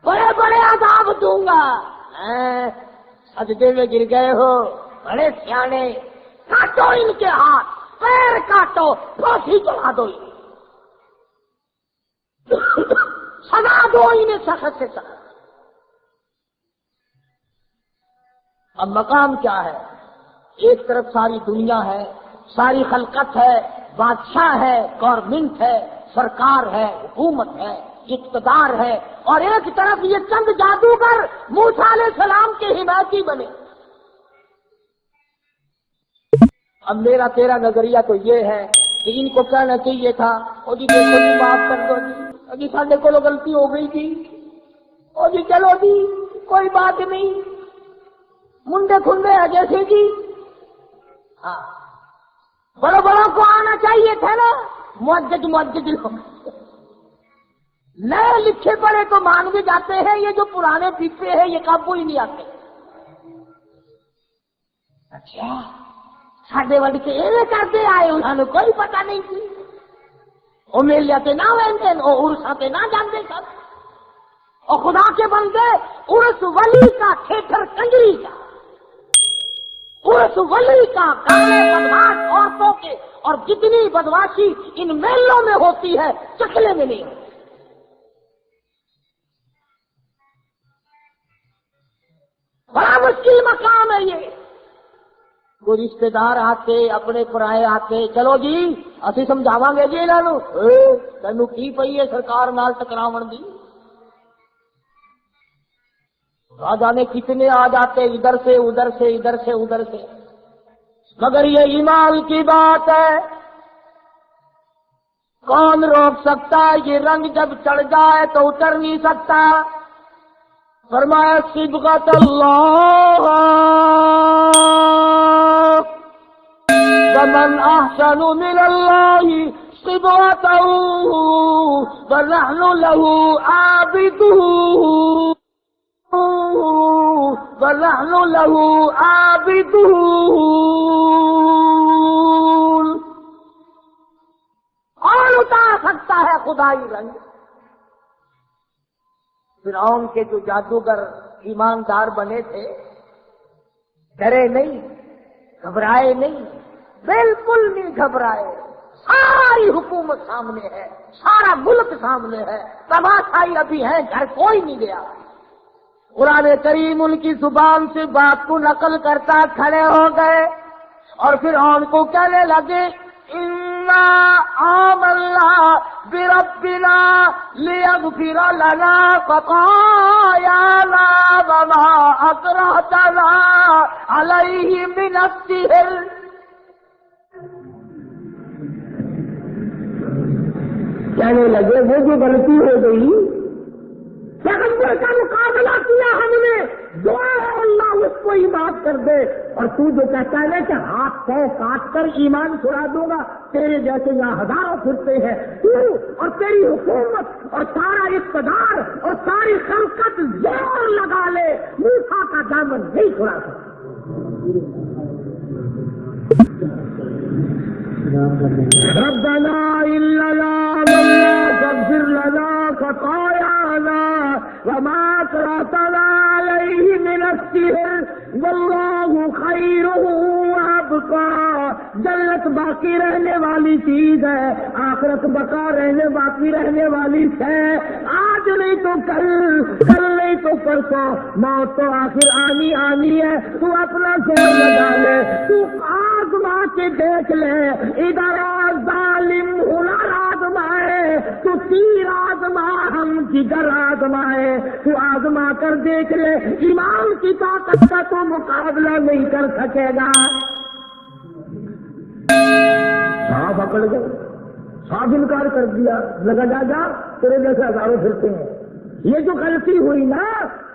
بڑے بڑے عذاب دوں گا، سجدے میں گر گئے ہو، بڑے سیانے، کاٹو ان کے ہاتھ پیر کاٹو، پھانسی چڑھا دو، سزا دو انہیں سخت سے سخت۔ اب مقام کیا ہے؟ ایک طرف ساری دنیا ہے، ساری خلقت ہے، بادشاہ ہے، گورنمنٹ ہے، سرکار ہے، حکومت ہے، اقتدار ہے، اور ایک طرف یہ چند جادوگر موسیٰ علیہ السلام کے حمایتی بنے۔ اب میرا تیرا نظریہ تو یہ ہے کہ ان کو کہنا چاہیے تھا او جی دیکھو جی معاف کر دو جی، ابھی ساڈے کو غلطی ہو گئی تھی، او جی چلو جی کوئی بات نہیں، منڈے کھنڈے ہے جیسے جی، ہاں بڑوں بڑوں کو آنا چاہیے تھا نا، معجج لوگ، نئے لکھے پڑے تو مان بھی جاتے ہیں، یہ جو پرانے پیپے ہیں یہ قابو ہی نہیں آتے۔ اچھا ساڈے وڈ کے ایویں کرتے آئے، انہوں نے کوئی پتہ نہیں تھی، وہ میلے تے نہ ویندے، وہ عرساں تے نہ جاندے سن، اور خدا کے بندے عرس ولی کا تھیٹر کنجری کا، عرس ولی کا گانے بدماش عورتوں کے، اور جتنی بدماشی ان میلوں میں ہوتی ہے چکلے میں نہیں ہوتی۔ بڑا مشکل مقام ہے یہ۔ کوئی رشتے دار آتے، اپنے پرائے آتے، چلو جی اسی سمجھاواں گے جی انہوں تینوں کی پئی ہے سرکار نال ٹکراون دی، آ جانے کتنے آ جاتے ادھر سے ادھر سے ادھر سے ادھر سے، مگر یہ ایمان کی بات ہے، کون روک سکتا ہے؟ یہ رنگ جب چڑھ جائے تو اتر نہیں سکتا۔ فرمایا صبغۃ اللہ ومن احسن من اللہ صبغۃ ونحن له عابدون ونحن له عابدون۔ کون اتار سکتا ہے خدائی رنگ؟ فرعون کے جو جادوگر ایماندار بنے تھے، ڈرے نہیں، گھبرائے نہیں، بالکل نہیں گھبرائے، ساری حکومت سامنے ہے، سارا ملک سامنے ہے، تماشائی ابھی ہے، گھر کوئی نہیں گیا۔ قرآن کریم ان کی زبان سے بات کو نقل کرتا کھڑے ہو گئے اور فرعون کو کہنے لگے انا آمنا بربنا لیغفر لنا خطایانا وما اکرہتنا علیہ من السحر. کہنے لگے وہ جو غلطی ہو گئی، پیغمبر کا مقابلہ کیا ہم نے، دعا ہے اللہ اس کو ہی معاف کر دے. اور تو جو کہتا ہے نا کہ ہاتھ پاؤں کاٹ کر ایمان چھڑا دوں گا، تیرے جیسے یہاں ہزاروں پھرتے ہیں، تو اور تیری حکومت اور سارا اقتدار اور ساری خلقت زور لگا لے، موسیٰ کا دامن نہیں چھڑا سکتا. ربنا اننا آمنا فاغفر لنا خطايانا وما اكرهتنا عليه من السحر والله خير وابقى. جنت باقی رہنے والی چیز ہے، آخرت بقا رہنے باقی رہنے والی ہے. آج نہیں تو کل نہیں تو پرسوں، موت تو آخر آنی ہے. تو اپنا زور لگا لے، تو آزما کے دیکھ لے، ادھر ظالم ہنر آزمائے، تو تیر آزما ہم جگر آزمائے. تو آزما کر دیکھ لے، ایمان کی طاقت کا تو مقابلہ نہیں کر سکے گا. صاحب پکڑ گئے، صاحب انکار کر دیا، لگا جا تیرے جیسے ہزاروں پھرتے ہیں. یہ جو غلطی ہوئی نا،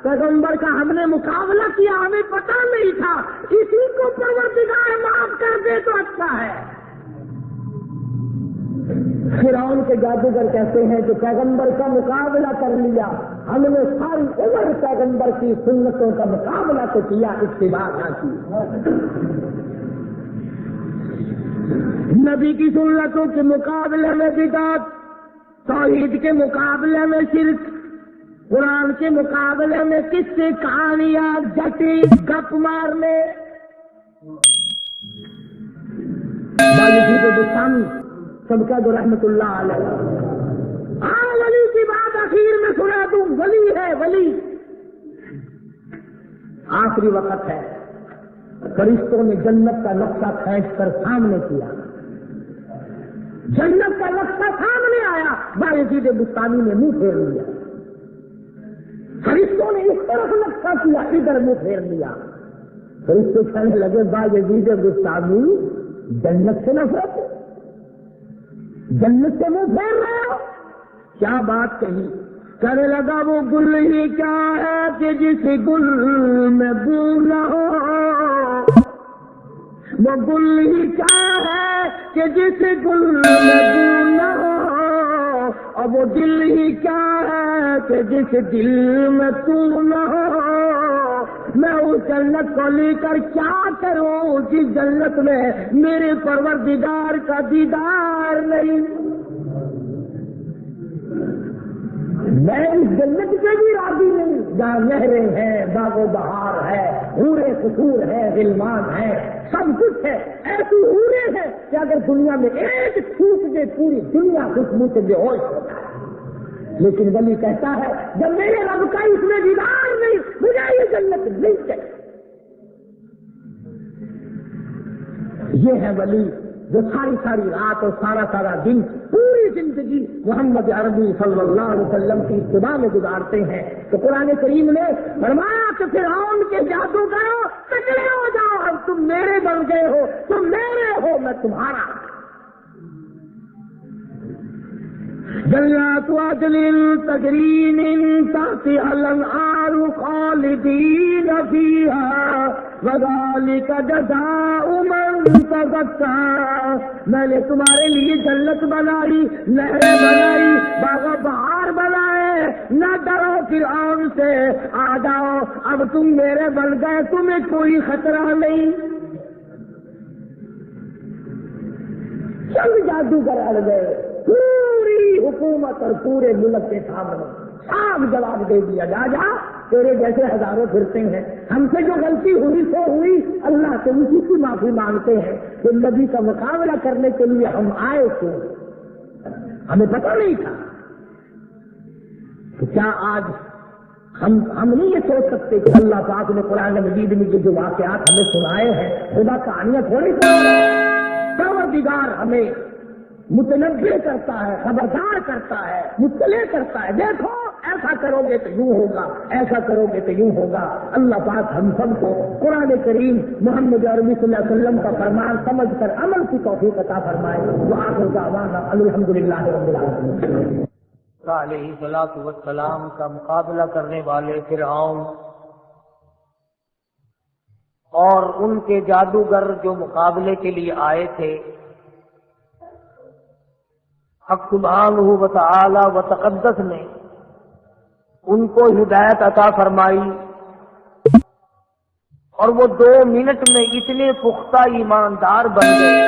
پیغمبر کا ہم نے مقابلہ کیا، ہمیں پتہ نہیں تھا، اسی کو پروردگار معاف کر دے تو اچھا ہے. فرعون کے جادوگر کہتے ہیں کہ پیغمبر کا مقابلہ کر لیا، ہم نے ساری عمر پیغمبر کی سنتوں کا مقابلہ تو کیا، اتباع نہ کی. نبی کی سنتوں کے مقابلے میں بدعت، توحید کے مقابلے میں شرک، قرآن کے مقابلے میں قصے کہانیاں جٹی گپ مارنے. بالی کو بستانی سب کا جو رحمت اللہ علیہ. ولی کی بات آخر میں سنا دوں، ولی ہے ولی. آخری وقت ہے، فرشتوں نے جنت کا نقشہ کھینچ کر سامنے کیا، جنت کا نقشہ سامنے آیا، بالی بستانی نے منہ پھیر لیا. فرشتوں نے اس طرف نقشہ کیا، ادھر منہ پھیر لیا. فرشتے کہنے لگے بالی بستانی جنت سے نفرت، جنت سے منہ پھیر رہے ہو، کیا بات کہی. کہنے لگا وہ گل ہی کیا ہے کہ جس گل میں بو نہ ہو، وہ گل ہی کیا ہے کہ جس گل میں بو نہ ہو، اور وہ دل ہی کیا ہے کہ جس دل میں تو نہ ہو. میں اس جنت کو لے کر کیا کروں جس جنت میں میرے پروردگار کا دیدار نہیں. میں اس جنت سے بھی راضی نہیں جہاں نہریں ہیں، باغ و بہار ہے، حوریں قصور ہے، غلمان ہے، سب کچھ ہے. ایسی حوریں ہیں کہ اگر دنیا میں ایک چھوٹ دے پوری دنیا خوشبو سے بے ہوش ہوتا ہے. لیکن ولی کہتا ہے جب میرے رب کا اس میں دیدار نہیں، مجھے یہ جنت نہیں چاہیے. یہ ہے ولی جو ساری رات اور سارا دن پوری زندگی محمد عربی صلی اللہ علیہ وسلم کی اتباع میں گزارتے ہیں. تو قرآن کریم نے فرمایا کہ فرعون کے جادوگروں تکڑے ہو جاؤ، اب تم میرے بن گئے ہو، تم میرے ہو، میں تمہارا. جنات عدن تجری من تحتها الانہار خالدین فیہا وذالک جزاء من تزکیٰ. میں نے تمہارے لیے جنت بنائی، نہریں بنائی، باغ و بہار بنائے. نہ ڈرو فرعون سے، آ جاؤ اب تم میرے بن گئے، تمہیں کوئی خطرہ نہیں. چند جادوگر اڑ گئے، پوری حکومت اور پورے ملک کے سامنے صاف جواب دے دیا، جا تیرے جیسے ہزاروں پھرتے ہیں، ہم سے جو غلطی ہوئی سو ہوئی، اللہ سے اسی کی معافی مانگتے ہیں کہ نبی کا مقابلہ کرنے کے لیے ہم آئے تھے، ہمیں پتہ نہیں تھا. تو کیا آج ہم نہیں یہ سوچ سکتے کہ اللہ پاک نے قرآن مجید میں جو واقعات ہمیں سنائے ہیں خدا کہانیاں تھوڑی سنا رہا ہے. پروردگار ہمیں متنبہ کرتا ہے، خبردار کرتا ہے، مطلع کرتا ہے، دیکھو ایسا کرو گے تو یوں ہوگا، ایسا کرو گے تو یوں ہوگا۔ اللہ پاک ہم سب کو قرآن کریم محمد عربی صلی اللہ علیہ وسلم کا فرمان سمجھ کر عمل کی توفیق عطا فرمائے۔ وآخر دعوانا الحمدللہ رب العالمین۔ علیہ الصلوۃ والسلام کا مقابلہ کرنے والے فرعون اور ان کے جادوگر جو مقابلے کے لیے آئے تھے، حق سبحانہ و تعالی و تقدس نے ان کو ہدایت عطا فرمائی، اور وہ 2 منٹ میں اتنے پختہ ایماندار بن گئے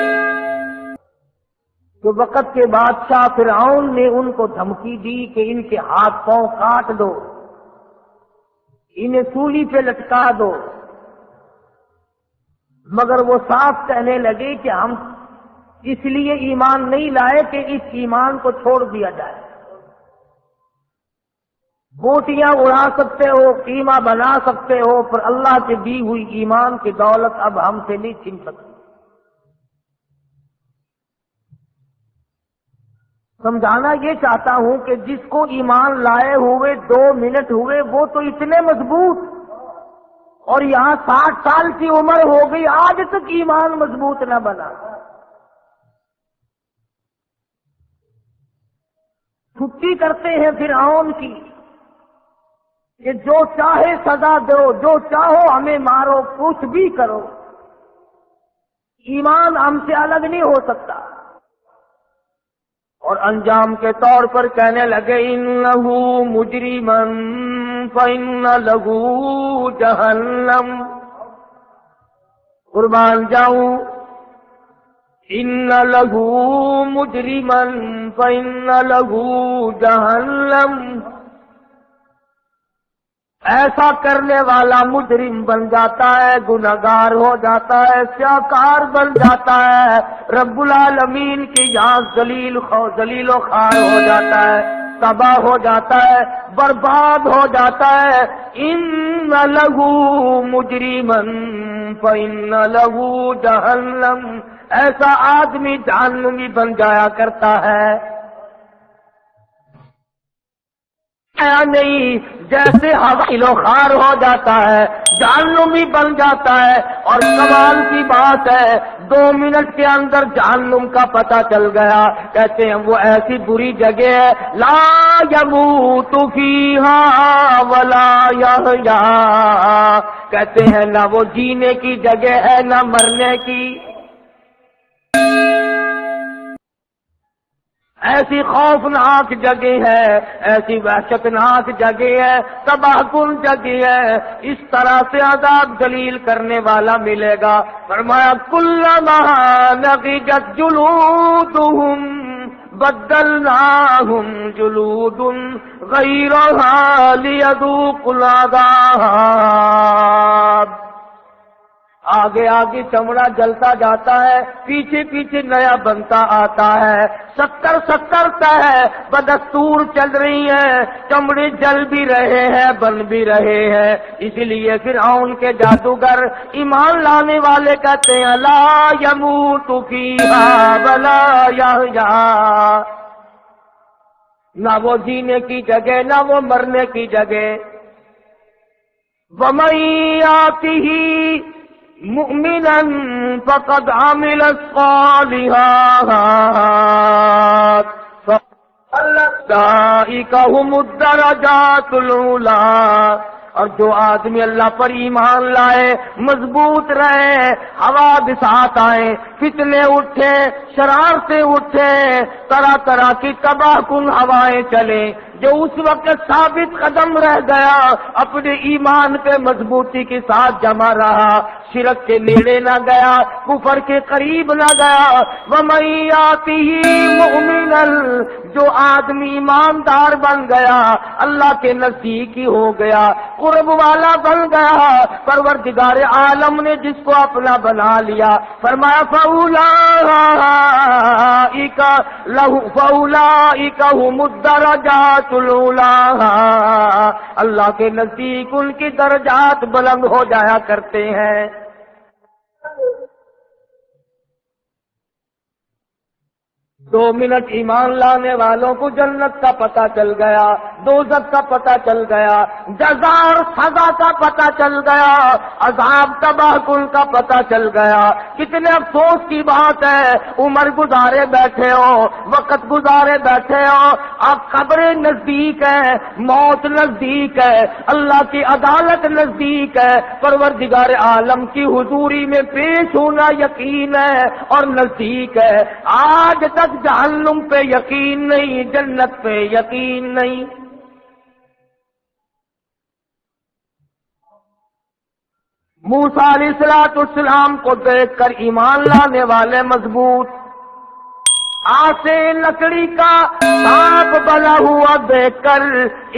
کہ وقت کے بادشاہ فرعون نے ان کو دھمکی دی کہ ان کے ہاتھ پاؤں کاٹ دو، انہیں سولی پہ لٹکا دو، مگر وہ صاف کہنے لگے کہ ہم اس لیے ایمان نہیں لائے کہ اس ایمان کو چھوڑ دیا جائے۔ بوٹیاں اڑا سکتے ہو، قیمہ بنا سکتے ہو، پر اللہ کی دی ہوئی ایمان کی دولت اب ہم سے نہیں چھن سکتی۔ سمجھانا یہ چاہتا ہوں کہ جس کو ایمان لائے ہوئے 2 منٹ ہوئے وہ تو اتنے مضبوط، اور یہاں 60 سال کی عمر ہو گئی آج تک ایمان مضبوط نہ بنا۔ چھٹی کرتے ہیں فرعون کی کہ جو چاہے سزا دو، جو چاہو ہمیں مارو، کچھ بھی کرو، ایمان ہم سے الگ نہیں ہو سکتا۔ اور انجام کے طور پر کہنے لگے انہو مجرمن فإن لہو جہنم، قربان جاؤں، ان لہو مجرمن فإن لہو جہنم، ایسا کرنے والا مجرم بن جاتا ہے، گنہگار ہو جاتا ہے، سیاکار بن جاتا ہے، رب العالمین کی یہاں ذلیل و خوار ہو جاتا ہے، تباہ ہو جاتا ہے، برباد ہو جاتا ہے۔ ان لہو مجرمن فإن لہو جہنم، ایسا آدمی جہنمی بن جایا کرتا ہے۔ نہیں جیسے ہوا خار ہو جاتا ہے، جہنمی بن جاتا ہے، اور کمال کی بات ہے 2 منٹ کے اندر جہنم کا پتہ چل گیا۔ کہتے ہیں وہ ایسی بری جگہ ہے، لا یموت فیہا ولا یحیا، کہتے ہیں نہ وہ جینے کی جگہ ہے نہ مرنے کی، ایسی خوفناک جگہ ہے، ایسی وحشتناک جگہ ہے، تباہ کن جگہ ہے، اس طرح سے عذاب ذلیل کرنے والا ملے گا۔ فرمایا کلما نضجت جلودہم بدلناہم جلود غیرہا لیذوقوا العذاب، آگے آگے چمڑا جلتا جاتا ہے، پیچھے پیچھے نیا بنتا آتا ہے، 70 ہے بدستور چل رہی ہے، چمڑے جل بھی رہے ہیں بن بھی رہے ہیں۔ اس لیے فرعون کے جادوگر ایمان لانے والے کہتے ہیں لا یموت فیہا ولا یحیا، نہ وہ جینے کی جگہ نہ وہ مرنے کی جگہ۔ وَمَن یَأْتِهِ مؤمنا فقد عمل الصالحات فأولئك هم الدرجات العلی، اور جو آدمی اللہ پر ایمان لائے، مضبوط رہے، حوادثات آئے، فتنے اٹھے، شرارتیں اٹھے، طرح طرح کی تباہ کن ہوائیں چلیں، جو اس وقت ثابت قدم رہ گیا، اپنے ایمان پہ مضبوطی کے ساتھ جمع رہا، شرک کے نیڑے نہ گیا، کفر کے قریب نہ گیا۔ وَمَن یَأْتِهِ مُؤْمِنًا، جو آدمی ایماندار بن گیا، اللہ کے نزدیک ہی ہو گیا، قرب والا بن گیا، پروردگار عالم نے جس کو اپنا بنا لیا، فرمایا فَأُولَٰئِكَ هُمُ الدَّرَجَاتُ الْعُلَىٰ، اللہ کے نزدیک ان کی درجات بلند ہو جایا کرتے ہیں۔ 2 منٹ ایمان لانے والوں کو جنت کا پتہ چل گیا، دوزخ کا پتہ چل گیا، جزا اور سزا کا پتہ چل گیا، عذاب تباہ کا پتہ چل گیا۔ کتنے افسوس کی بات ہے، عمر گزارے بیٹھے ہو، وقت گزارے بیٹھے ہو، اب قبریں نزدیک ہے، موت نزدیک ہے، اللہ کی عدالت نزدیک ہے، پروردگار عالم کی حضوری میں پیش ہونا یقین ہے اور نزدیک ہے۔ آج تک جہنم پہ یقین نہیں، جنت پہ یقین نہیں۔ موسیٰ علیہ السلام کو دیکھ کر ایمان لانے والے مضبوط، آسے لکڑی کا سانپ بنا ہوا دیکھ کر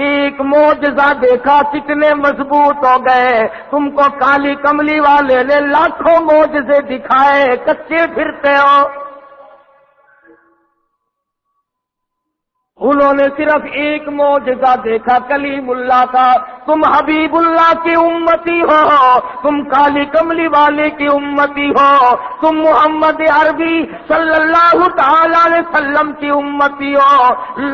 ایک معجزہ دیکھا، کتنے مضبوط ہو گئے۔ تم کو کالی کملی والے نے لاکھوں معجزے دکھائے، کچے پھرتے ہو۔ انہوں نے صرف ایک معجزہ دیکھا کلیم اللہ کا۔ تم حبیب اللہ کی امتی ہو، تم کالی کملی والے کی امتی ہو، تم محمد عربی صلی اللہ تعالی علیہ وسلم کی امتی ہو۔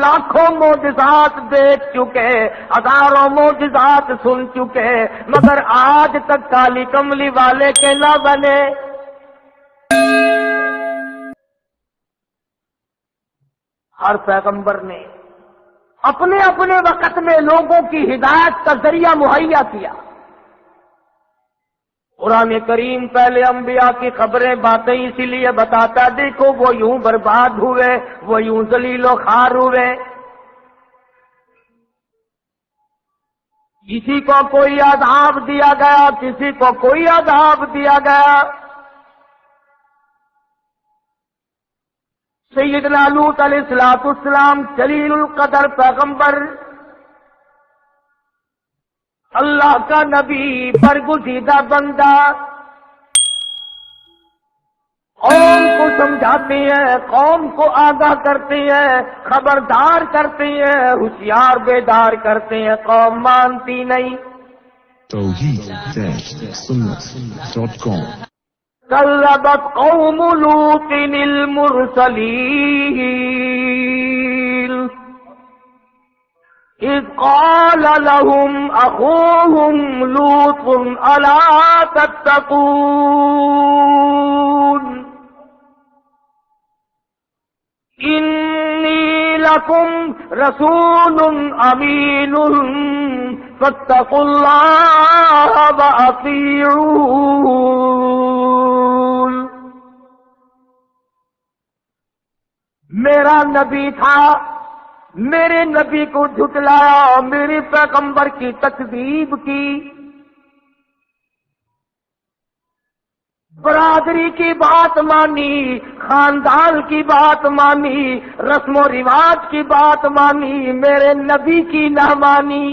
لاکھوں معجزات دیکھ چکے، ہزاروں معجزات سن چکے، مگر آج تک کالی کملی والے کے نہ بنے۔ ہر پیغمبر نے اپنے اپنے وقت میں لوگوں کی ہدایت کا ذریعہ مہیا کیا۔ قرآن کریم پہلے انبیاء کی خبریں باتیں اسی لیے بتاتا، دیکھو وہ یوں برباد ہوئے، وہ یوں ذلیل و خوار ہوئے۔ کسی کو کوئی عذاب دیا گیا، کسی کو کوئی عذاب دیا گیا۔ سیدنا لوط علیہ السلام جلیل القدر پیغمبر، اللہ کا نبی، برگزیدہ بندہ، قوم کو سمجھاتے ہیں، قوم کو آگاہ کرتے ہیں، خبردار کرتے ہیں، ہوشیار بیدار کرتے ہیں، قوم مانتی نہیں۔ توحید-سنت.com كذبت قوم لوط المرسلين إذ قال لهم أخوهم لوط ألا تتقون إني لكم رسول أمين فاتقوا الله وأطيعون۔ میرا نبی تھا، میرے نبی کو جھٹلایا، میرے پیغمبر کی تکذیب کی، برادری کی بات مانی، خاندان کی بات مانی، رسم و رواج کی بات مانی، میرے نبی کی نہ مانی۔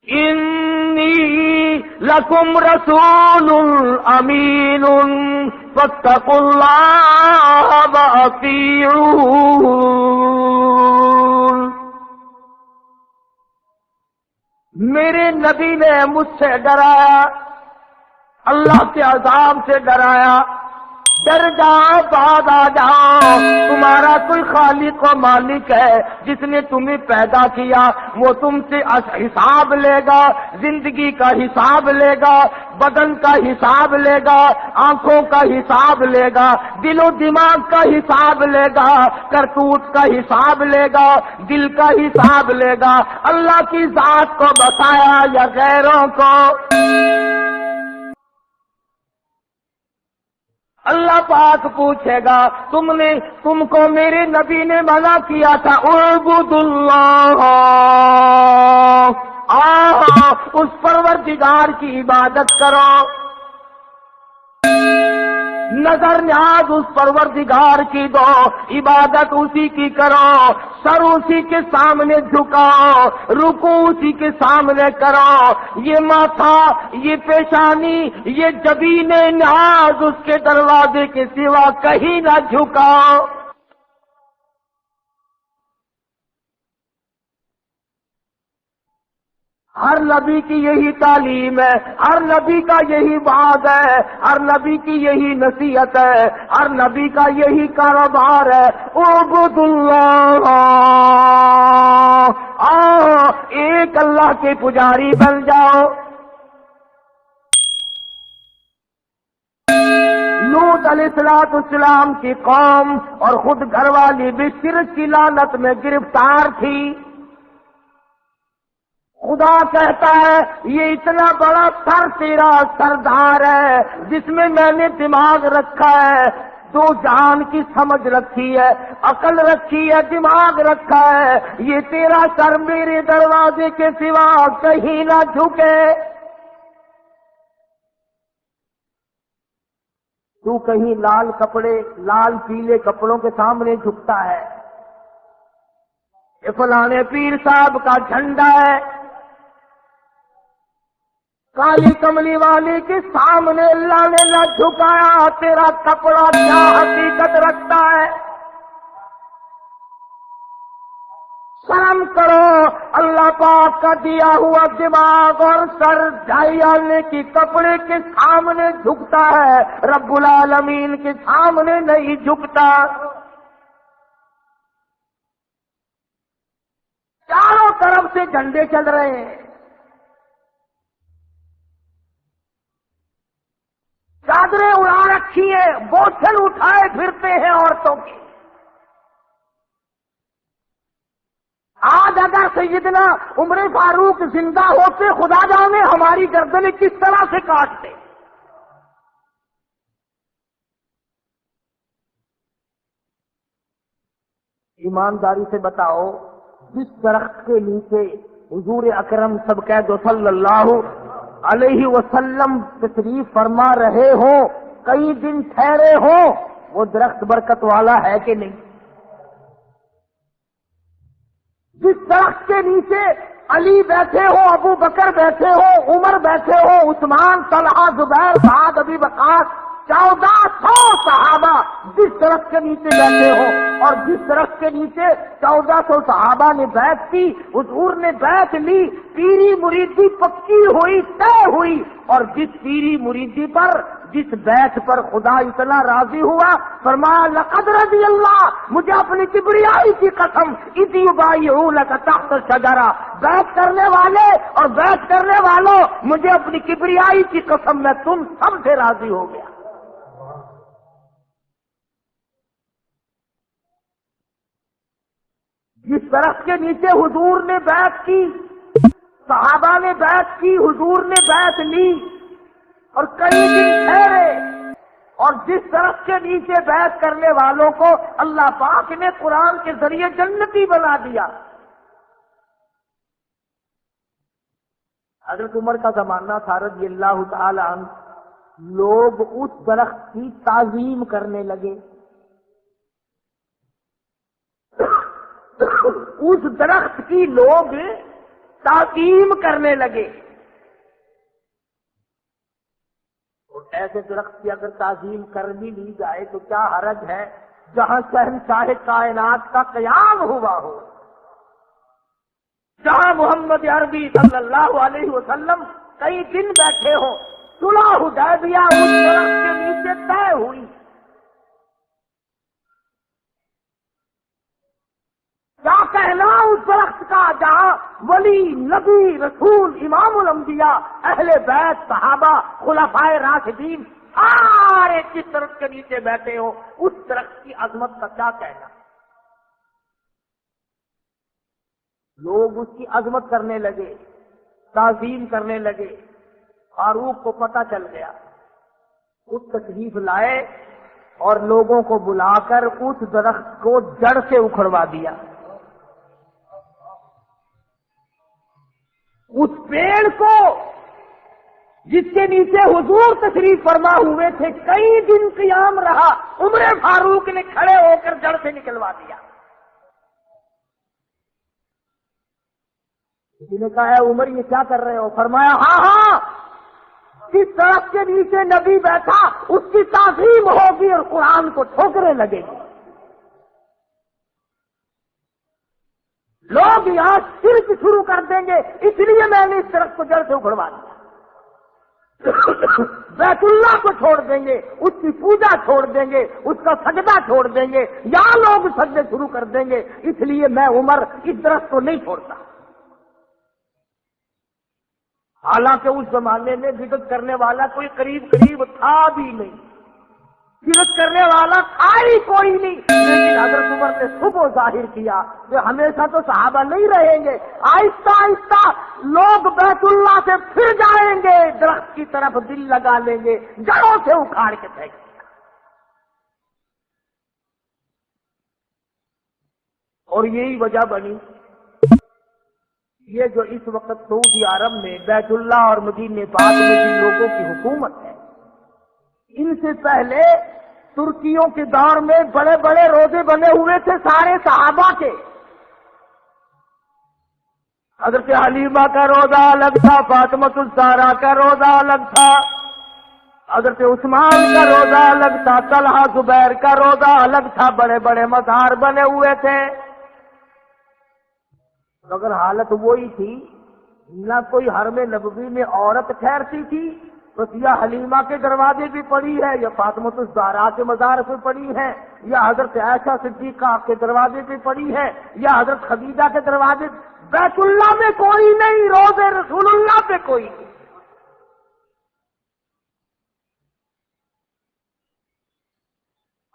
انی لکم رسول امین فاتقوا اللہ وأطیعون۔ میرے نبی نے مجھ سے ڈرایا، اللہ کے عذاب سے ڈرایا، ڈر جاؤ، بعد آ جاؤ، تمہارا کوئی خالق و مالک ہے جس نے تمہیں پیدا کیا، وہ تم سے حساب لے گا، زندگی کا حساب لے گا، بدن کا حساب لے گا، آنکھوں کا حساب لے گا، دل و دماغ کا حساب لے گا، کرتوت کا حساب لے گا، دل کا حساب لے گا۔ اللہ کی ذات کو بتایا یا غیروں کو؟ اللہ پاک پوچھے گا، تم کو میرے نبی نے منع کیا تھا، اعبد اللہ، اس پروردگار کی عبادت کرو، نظر نیاز اس پروردگار کی دو، عبادت اسی کی کرو، سر اسی کے سامنے جھکاؤ، رکوع اسی کے سامنے کرو، یہ ماتھا، یہ پیشانی، یہ جبین نیاز اس کے دروازے کے سوا کہیں نہ جھکاؤ۔ ہر نبی کی یہی تعلیم ہے، ہر نبی کا یہی بات ہے، ہر نبی کی یہی نصیحت ہے، ہر نبی کا یہی کاروبار ہے۔ اعبد اللہ، ایک اللہ کے پجاری بن جاؤ۔ لوط علیہ السلام کی قوم اور خود گھر والی بھی شرک کی لعنت میں گرفتار تھی۔ خدا کہتا ہے یہ اتنا بڑا سر تیرا سردار ہے جس میں نے دماغ رکھا ہے، دو جہان کی سمجھ رکھی ہے، عقل رکھی ہے، دماغ رکھا ہے، یہ تیرا سر میرے دروازے کے سوا کہیں نہ جھکے۔ تو کہیں لال کپڑے، لال پیلے کپڑوں کے سامنے جھکتا ہے، یہ فلانے پیر صاحب کا جھنڈا ہے، کالی کملی والی کے سامنے اللہ نے نہ جھکایا، تیرا کپڑا کیا حقیقت رکھتا ہے؟ شرم کرو، اللہ پاک کا دیا ہوا دماغ اور سر ڈھائی کی کپڑے کے سامنے جھکتا ہے، رب العالمین کے سامنے نہیں جھکتا۔ چاروں طرف سے جھنڈے چل رہے ہیں، چادریں اڑا رکھی ہیں، بوتل اٹھائے پھرتے ہیں عورتوں کی۔ آج اگر سیدنا عمر فاروق زندہ ہوتے خدا جانے ہماری گردنیں کس طرح سے کاٹتے۔ ایمانداری سے بتاؤ، جس درخت کے نیچے حضور اکرم سب کہہ دو صلی اللہ علیہ وسلم تشریف فرما رہے ہوں، کئی دن ٹھہرے ہوں، وہ درخت برکت والا ہے کہ نہیں؟ جس درخت کے نیچے علی بیٹھے ہو، ابو بکر بیٹھے ہو، عمر بیٹھے ہو، عثمان، طلحہ، زبیر، سعد، ابی بکر، 1400 صحابہ جس درخت کے نیچے بیٹھے ہو، اور جس درخت کے نیچے 1400 صحابہ نے بیعت کی، حضور نے بیعت لی، پیری مریدی پکی ہوئی، طے ہوئی، اور جس پیری مریدی پر، جس بیعت پر خدا اتنا راضی ہوا، فرمایا لقد رضی اللہ، مجھے اپنی کبریائی کی قسم، اذ یبایعونک تحت الشجرہ، بیعت کرنے والے اور بیعت کرنے والوں، مجھے اپنی کبریائی کی قسم میں تم سب سے راضی ہو گیا۔ جس درخت کے نیچے حضور نے بیعت کی، صحابہ نے بیعت کی، حضور نے بیعت لی اور کئی دن ٹھہرے، اور جس درخت کے نیچے بیعت کرنے والوں کو اللہ پاک نے قرآن کے ذریعے جنتی بنا دیا۔ حضرت عمر کا زمانہ تھا رضی اللہ تعالی عنہ، لوگ اس درخت کی تعظیم کرنے لگے، اس درخت کی لوگ تعظیم کرنے لگے۔ اور ایسے درخت کی اگر تعظیم کر بھی لی جائے تو کیا حرج ہے جہاں شہنشاہ کائنات کا قیام ہوا ہو، جہاں محمد عربی صلی اللہ علیہ وسلم کئی دن بیٹھے ہوں، صلح حدیبیہ اس درخت کے نیچے طے ہوئی۔ کیا کہنا اس درخت کا جہاں ولی، نبی، رسول، امام الانبیاء، اہل بیت، صحابہ، خلفائے راشدین سارے جس درخت کے نیچے بیٹھے ہو، اس درخت کی عظمت کا کیا کہنا؟ لوگ اس کی عظمت کرنے لگے، تعظیم کرنے لگے۔ فاروق کو پتہ چل گیا، اس تشریف لائے اور لوگوں کو بلا کر اس درخت کو جڑ سے اکھڑوا دیا۔ اس پیڑ کو جس کے نیچے حضور تشریف فرما ہوئے تھے، کئی دن قیام رہا، عمر فاروق نے کھڑے ہو کر جڑ سے نکلوا دیا۔ کسی نے کہا ہے عمر یہ کیا کر رہے ہو؟ فرمایا ہاں، جس درخت کے نیچے نبی بیٹھا اس کی تعظیم ہوگی اور قرآن کو ٹھوکریں لگے گی۔ لوگ یہاں شرک شروع کر دیں گے، اس لیے میں نے اس درخت کو جڑ سے اکھڑوا دیا۔ بیت اللہ کو چھوڑ دیں گے، اس کی پوجا چھوڑ دیں گے، اس کا سجدہ چھوڑ دیں گے، یہاں لوگ سجدے شروع کر دیں گے، اس لیے میں عمر اس درخت کو نہیں چھوڑتا۔ حالانکہ اس زمانے میں بدعت کرنے والا کوئی قریب تھا بھی نہیں، بدعت کرنے والا تھا ہی کوئی نہیں، لیکن حضرت عمر نے صبح ظاہر کیا کہ ہمیشہ تو صحابہ نہیں رہیں گے، آہستہ آہستہ لوگ بیت اللہ سے پھر جائیں گے، درخت کی طرف دل لگا لیں گے، جڑوں سے اکھاڑ کے پھینک دیا۔ اور یہی وجہ بنی یہ جو اس وقت سعودی عرب میں بیت اللہ اور مدینہ پاک میں جن لوگوں کی حکومت ہے، ان سے پہلے ترکیوں کے دور میں بڑے بڑے روزے بنے ہوئے تھے سارے صحابہ کے۔ حضرت حلیمہ کا روزہ الگ تھا، فاطمۃ الزہرا کا روزہ الگ تھا، حضرت عثمان کا روزہ الگ تھا، طلحہ زبیر کا روزہ الگ تھا، بڑے بڑے مزار بنے ہوئے تھے۔ مگر حالت وہی تھی، نہ کوئی حرم نبوی میں عورت ٹھہرتی تھی، بس یا حلیمہ کے دروازے پہ پڑی ہے، یا فاطمۃ الزہرا کے مزار پہ پڑی ہے، یا حضرت عائشہ صدیقہ کے دروازے پہ پڑی ہے، یا حضرت خدیجہ کے دروازے۔ بیت اللہ میں کوئی نہیں، روزے رسول اللہ پہ کوئی نہیں۔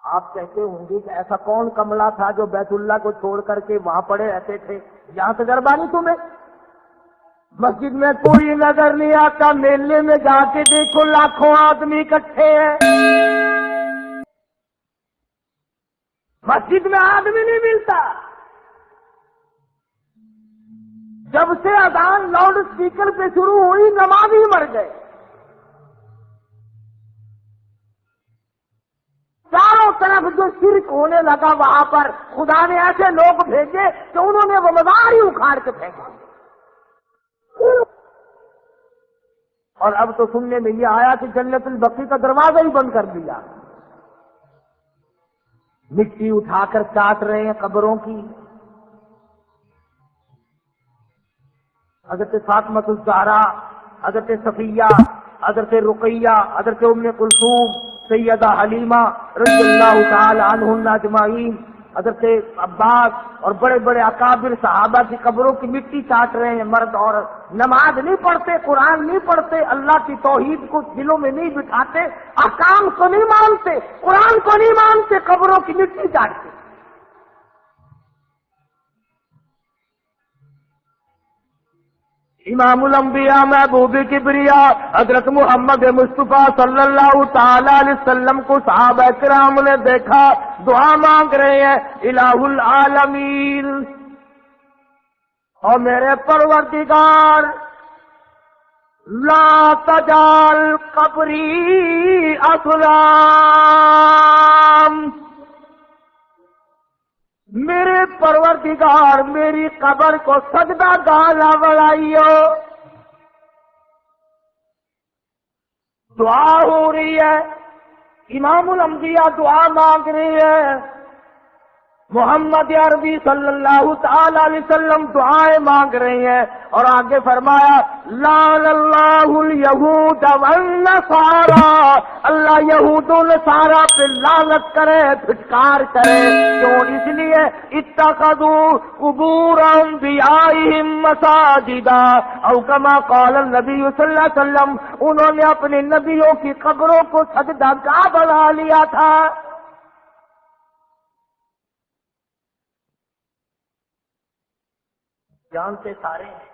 آپ کہتے ہوں گے کہ ایسا کون کملا تھا جو بیت اللہ کو چھوڑ کر کے وہاں پڑے رہتے تھے؟ یہاں تجربہ نہیں تمہیں؟ مسجد میں کوئی نظر نہیں آتا، میلے میں جا کے دیکھو لاکھوں آدمی اکٹھے ہیں، مسجد میں آدمی نہیں ملتا۔ جب سے اذان لاؤڈ اسپیکر پہ شروع ہوئی نمازی مر گئے، چاروں طرف جو شرک ہونے لگا وہاں پر خدا نے ایسے لوگ بھیجے کہ انہوں نے وہ مزار ہی اکھاڑ کے پھینکا۔ اور اب تو سننے میں یہ آیا کہ جنت البقیع کا دروازہ ہی بند کر دیا، مٹی اٹھا کر چاٹ رہے ہیں قبروں کی۔ حضرت فاطمۃ الزہرا، حضرت صفیہ، حضرت رقیہ، حضرت ام کلثوم، سیدہ حلیمہ رضی اللہ تعالی عنہن اجمعین، حضرت عباس اور بڑے بڑے اکابر صحابہ کی قبروں کی مٹی چاٹ رہے ہیں مرد اور نماز نہیں پڑھتے، قرآن نہیں پڑھتے، اللہ کی توحید کو دلوں میں نہیں بٹھاتے، احکام کو نہیں مانتے، قرآن کو نہیں مانتے، قبروں کی مٹی چاٹتے۔ امام الانبیاء محبوب کبریا حضرت محمد مصطفیٰ صلی اللہ تعالی علیہ وسلم کو صحابہ کرام نے دیکھا، دعا مانگ رہے ہیں، الہ العالمین، اور میرے پروردگار لا تجعل قبری اصنام، میرے پروردگار میری قبر کو سجدہ گاہ نہ بنائیو۔ دعا ہو رہی ہے، امام الانبیاء دعا مانگ رہے ہیں، محمد عربی صلی اللہ تعالی علیہ وسلم دعائیں مانگ رہے ہیں، اور آگے فرمایا لعن اللہ الیہود والنصارى، اللہ یہود و نصارہ پہ لعنت کرے، پھٹکار کرے۔ کیوں؟ اس لیے اتخذوا قبور انبیائہم مساجدا، او کما قال النبی صلی اللہ علیہ وسلم، انہوں نے اپنے نبیوں کی قبروں کو سجدہ گاہ بنا لیا تھا۔ جانتے سارے ہیں،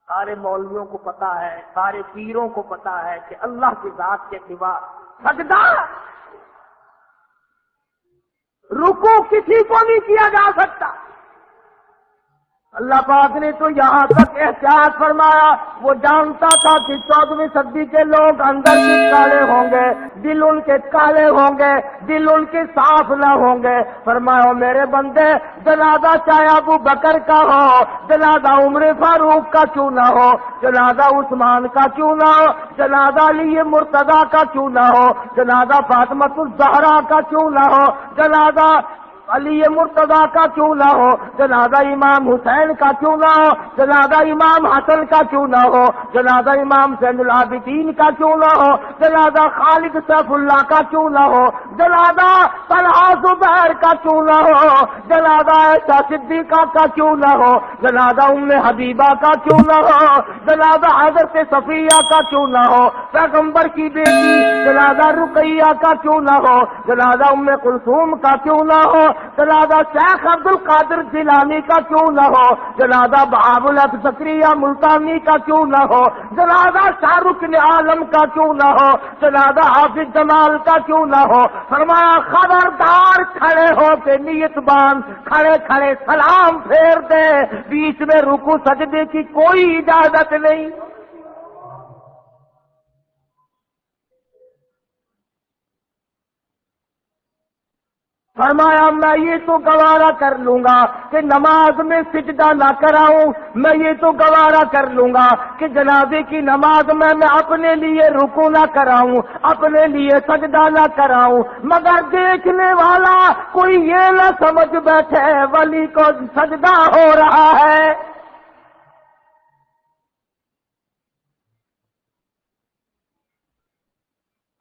سارے مولویوں کو پتا ہے، سارے پیروں کو پتا ہے کہ اللہ کی ذات کے سوا سجدہ رکوع کسی کو نہیں کیا جا سکتا۔ اللہ پاک نے تو یہاں تک احتیاط فرمایا، وہ جانتا تھا کہ 14ویں صدی کے لوگ اندر کے کالے ہوں گے، دل ان کے کالے ہوں گے، دل ان کے صاف نہ ہوں گے۔ فرمایا میرے بندے، جنازہ چاہے ابو بکر کا ہو، جنازہ عمر فاروق کا کیوں نہ ہو، جنازہ عثمان کا کیوں نہ ہو، جنازہ علی مرتضیٰ کا کیوں نہ ہو، جنازہ فاطمۃ الزہرا کا کیوں نہ ہو، جنازہ علی مرتضیٰ کا کیوں نہ ہو، جنازہ امام حسین کا کیوں نہ ہو، جنازہ امام حسن کا کیوں نہ ہو، جنازہ امام زین العابدین کا کیوں نہ ہو، جنازہ خالد سیف اللہ کا کیوں نہ ہو، جنازہ طلحہ زبیر کا کیوں نہ ہو، جنازہ عائشہ صدیقہ کا کیوں نہ ہو، جنازہ ام حبیبہ کا کیوں نہ ہو، جنازہ حضرت صفیہ کا کیوں نہ ہو، پیغمبر کی بیٹی جنازہ رقیہ کا کیوں نہ ہو، جنازہ ام کلثوم کا کیوں نہ ہو، جنازہ شیخ عبد القادر جیلانی کا کیوں نہ ہو، جنازہ بہاء الحق زکریا ملتانی کا کیوں نہ ہو، جنازہ شاہ رکن عالم کا کیوں نہ ہو، جنازہ حافظ جمال کا کیوں نہ ہو۔ فرمایا خبردار کھڑے ہو کے نیت باندھ، کھڑے کھڑے سلام پھیر دے، بیچ میں رکوع سجدے کی کوئی اجازت نہیں۔ فرمایا میں یہ تو گوارا کر لوں گا کہ نماز میں سجدہ نہ کراؤں، میں یہ تو گوارا کر لوں گا کہ جنازے کی نماز میں اپنے لیے رکوع نہ کراؤں، اپنے لیے سجدہ نہ کراؤں، مگر دیکھنے والا کوئی یہ نہ سمجھ بیٹھے ولی کو سجدہ ہو رہا ہے۔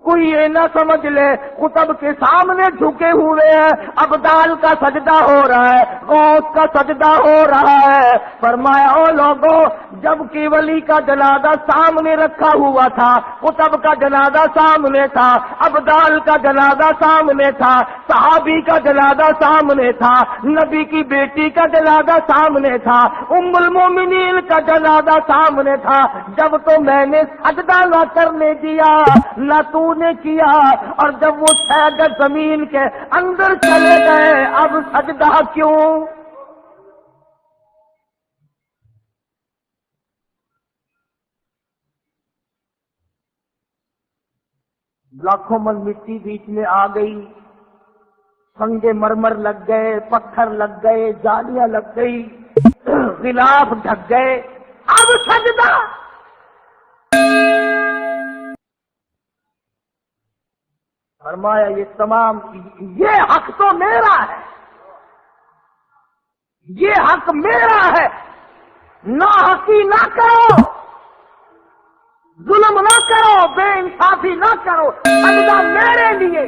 کوئی یہ نہ سمجھ لے قطب کے سامنے جھکے ہوئے ہیں، ابدال کا سجدہ ہو رہا ہے، غوث کا سجدہ ہو رہا ہے۔ فرمایا او لوگوں، جب کہ ولی کا جنازہ سامنے رکھا ہوا تھا، قطب کا جنازہ سامنے تھا، ابدال کا جنازہ سامنے تھا، صحابی کا جنازہ سامنے تھا، نبی کی بیٹی کا جنازہ سامنے تھا، ام المومنین کا جنازہ سامنے تھا، جب تو میں نے سجدہ نہ کرنے دیا نہ تو نے کیا، اور جب وہ 6 گز زمین کے اندر چلے گئے اب سجدہ کیوں؟ لاکھوں من مٹی بیچ میں آ گئی، سنگے مرمر لگ گئے، پتھر لگ گئے، جالیاں لگ گئی، غلاف ڈھک گئے، اب سجدہ۔ فرمایا یہ تمام یہ حق تو میرا ہے، یہ حق میرا ہے، ناحقی نہ کرو، ظلم نہ کرو، بے انصافی نہ کرو، سجدہ میرے لیے۔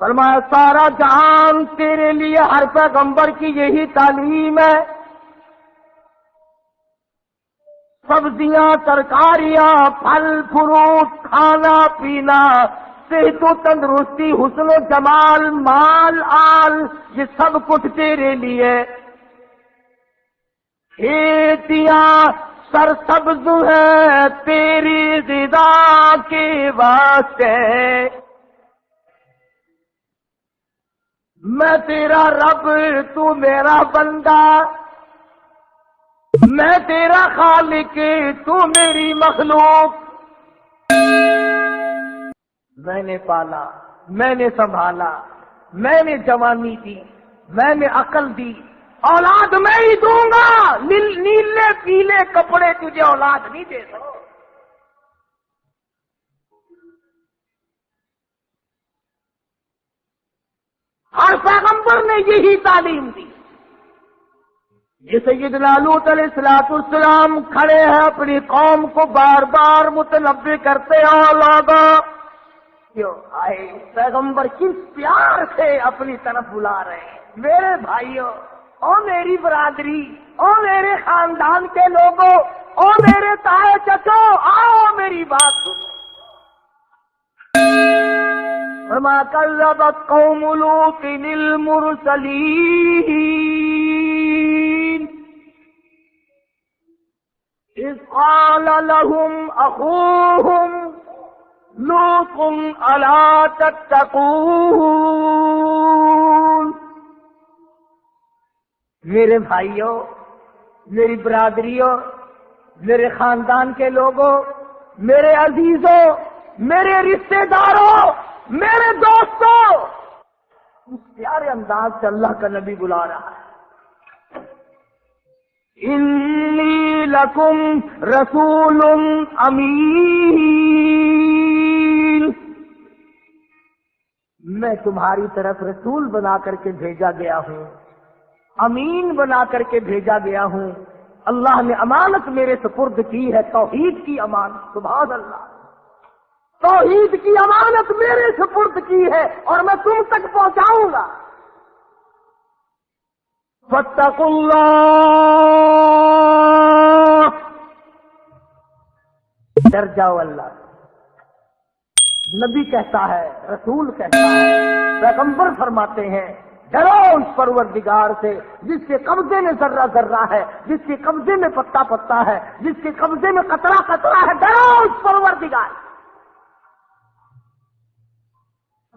فرمایا سارا جہان تیرے لیے، ہر پیغمبر کی یہی تعلیم ہے، سبزیاں، ترکاریاں، پھل فروٹ، کھانا پینا، صحت و تندرستی، حسن و جمال، مال آل، یہ سب کچھ تیرے لیے۔ کھیتیاں سرسبز ہے تیری غذا کے واسطے، میں تیرا رب تو میرا بندہ، میں تیرا خالق تو میری مخلوق۔ میں نے پالا، میں نے سنبھالا، میں نے جوانی دی، میں نے عقل دی، اولاد میں ہی دوں گا، نیلے پیلے کپڑے تجھے اولاد نہیں دے سکتا۔ ہر پیغمبر نے یہی تعلیم دی۔ یہ سیدنا لوط علیہ السلام کھڑے ہیں، اپنی قوم کو بار بار متنبہ کرتے ہیں، لوگوں کیوں آئے پیغمبر کس پیار سے اپنی طرف بلا رہے ہیں۔ میرے بھائیوں، او میری برادری، او میرے خاندان کے لوگوں، او میرے تائے چچو، آؤ میری بات سنو۔ وما كذبت قوم لوط المرسلين إذ قال لهم أخوهم لوط ألا تتقون۔ میرے بھائیوں، میری برادریوں، میرے خاندان کے لوگوں، میرے عزیزوں، میرے رشتہ داروں، میرے دوستوں، اس پیارے انداز سے اللہ کا نبی بلا رہا ہے۔ انی لکم رسول امین، میں تمہاری طرف رسول بنا کر کے بھیجا گیا ہوں، امین بنا کر کے بھیجا گیا ہوں۔ اللہ نے امانت میرے سپرد کی ہے، توحید کی امانت۔ سبحان اللہ، توحید کی امانت میرے سپرد کی ہے اور میں تم تک پہنچاؤں گا۔ فاتقوا اللہ، ڈر جاؤ اللہ سے۔ نبی کہتا ہے، رسول کہتا ہے، پیغمبر فرماتے ہیں ڈرو اس پروردگار سے جس کے قبضے میں ذرہ ذرہ ہے، جس کے قبضے میں پتا پتا ہے، جس کے قبضے میں قطرہ قطرہ ہے۔ ڈرو اس پروردگار۔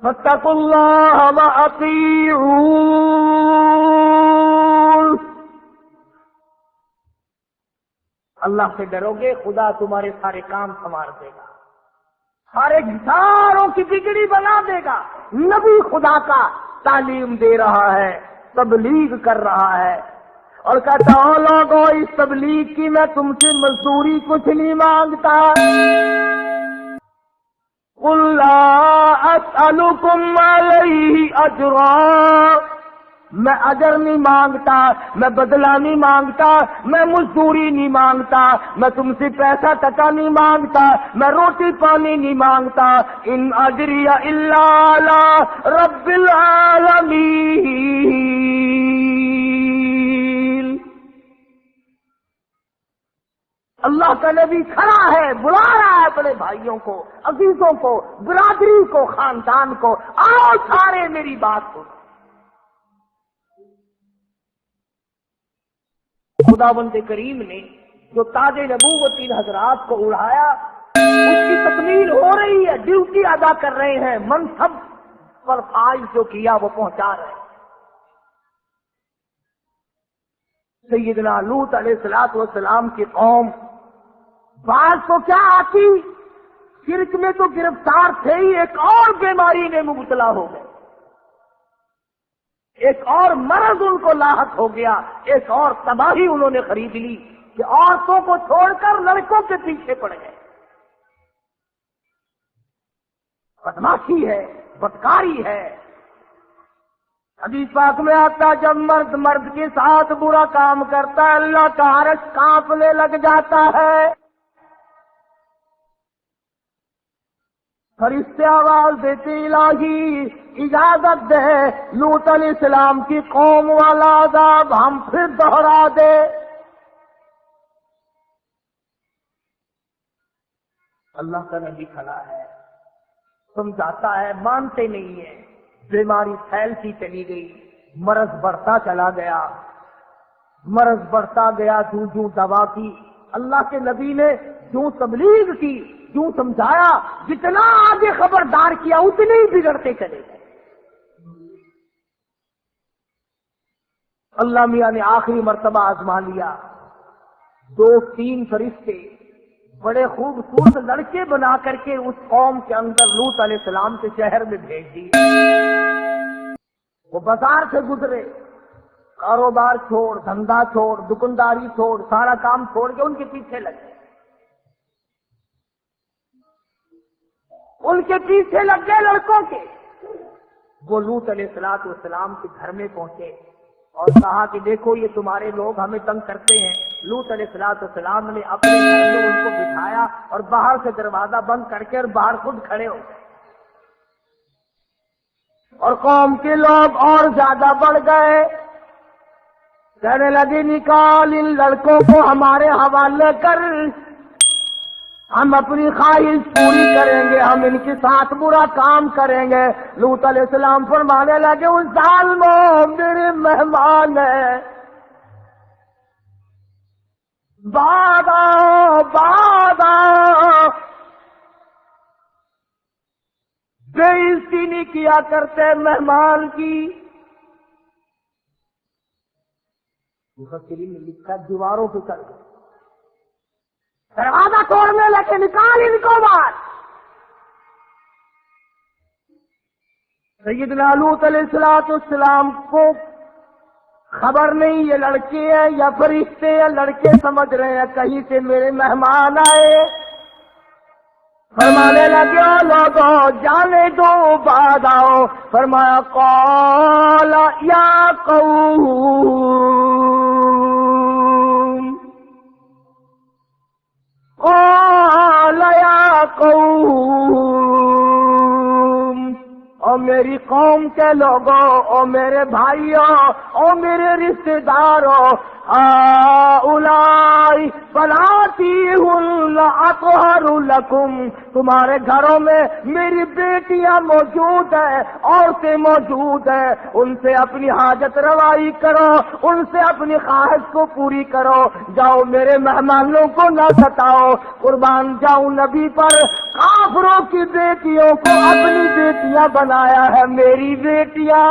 فاتقوا اللہ واطیعون، اللہ سے ڈرو گے، خدا تمہارے سارے کام سنوار دے گا، سارے گھساروں کی بگڑی بنا دے گا۔ نبی خدا کا تعلیم دے رہا ہے، تبلیغ کر رہا ہے اور کہتا ہوں لوگوں اس تبلیغ کی میں تم سے مزدوری کچھ نہیں مانگتا۔ قل لا اسألکم علیہ اجرا، میں اجر نہیں مانگتا، میں بدلہ نہیں مانگتا، میں مزدوری نہیں مانگتا، میں تم سے پیسہ ٹکا نہیں مانگتا، میں روٹی پانی نہیں مانگتا۔ ان اجری الا علی رب العالمین۔ اللہ کا نبی کھڑا ہے، بلا رہا ہے اپنے بھائیوں کو، عزیزوں کو، برادری کو، خاندان کو، آؤ سارے میری بات سنو۔ خداوند کریم نے جو تاج نبوت ان حضرات کو اڑایا اس کی تکمیل ہو رہی ہے، ڈیوٹی ادا کر رہے ہیں، منصب پر فائز جو کیا وہ پہنچا رہے ہیں۔ سیدنا لوط علیہ الصلوۃ والسلام کی قوم بعض کو کیا آتی، شرک میں تو گرفتار تھے ہی، ایک اور بیماری میں مبتلا ہو گئے، ایک اور مرض ان کو لاحق ہو گیا، ایک اور تباہی انہوں نے خرید لی کہ عورتوں کو چھوڑ کر لڑکوں کے پیچھے پڑ گئے۔ بدماشی ہے، بدکاری ہے۔ حدیث پاک میں آتا جب مرد مرد کے ساتھ برا کام کرتا ہے اللہ کا عرش کانپنے لگ جاتا ہے، فرشتے آواز دیتے الہی اجازت دے لوط علیہ السلام کی قوم والا عذاب ہم پھر دوہرا دے۔ اللہ کا نبی کھڑا ہے، سمجھاتا ہے، مانتے نہیں ہیں، بیماری پھیلتی چلی گئی، مرض بڑھتا چلا گیا، مرض بڑھتا گیا، جو دوا کی اللہ کے نبی نے جو تبلیغ کی، جو سمجھایا، جتنا آگے خبردار کیا اتنے ہی بگڑتے چلے گئے۔ اللہ میاں نے آخری مرتبہ آزما لیا، 2-3 فرشتے بڑے خوبصورت لڑکے بنا کر کے اس قوم کے اندر لوط علیہ السلام کے شہر میں بھیج دیے۔ وہ بازار سے گزرے، کاروبار چھوڑ، دھندا چھوڑ، دکانداری چھوڑ، سارا کام چھوڑ کے ان کے پیچھے لگے، ان کے پیچھے لگ گئے لڑکوں کے۔ وہ لوط علیہ السلام کے گھر میں پہنچے اور کہا کہ دیکھو یہ تمہارے لوگ ہمیں تنگ کرتے ہیں۔ لوط علیہ السلام نے اپنے گھر میں ان کو بٹھایا اور باہر سے دروازہ بند کر کے اور باہر خود کھڑے ہو گئے، اور قوم کے لوگ اور زیادہ بڑھ گئے، کہنے لگے نکال ان لڑکوں کو ہمارے حوالے کر، ہم اپنی خواہش پوری کریں گے، ہم ان کے ساتھ برا کام کریں گے۔ لوط علیہ السلام فرمانے لگے اس ظالموں میرے مہمان ہیں، بعد آؤ بعد آؤ، بے عزتی نہیں کیا کرتے مہمان کی۔ مفسرین نے لکھا دیواروں پہ چل گئے، دروازہ توڑنے لگے، نکال ان کو باہر۔ سیدنا لوط علیہ السلام کو خبر نہیں یہ لڑکے ہیں یا فرشتے ہیں، لڑکے سمجھ رہے ہیں کہیں سے میرے مہمان آئے، فرمانے لگے او لوگوں جانے دو بعد آؤ. فرمایا قال یا قوم، قال یا قوم، او میری قوم کے لوگوں، او میرے بھائیوں، او میرے رشتہ داروں، ہؤلاء بناتیہن اطہر لکم، تمہارے گھروں میں میری بیٹیاں موجود ہیں، عورتیں موجود ہیں، ان سے اپنی حاجت روائی کرو، ان سے اپنی خواہش کو پوری کرو. جاؤ میرے مہمانوں کو نہ ستاؤ. قربان جاؤں نبی پر، کافروں کی بیٹیوں کو اپنی بیٹیاں بنایا ہے میری بیٹیاں.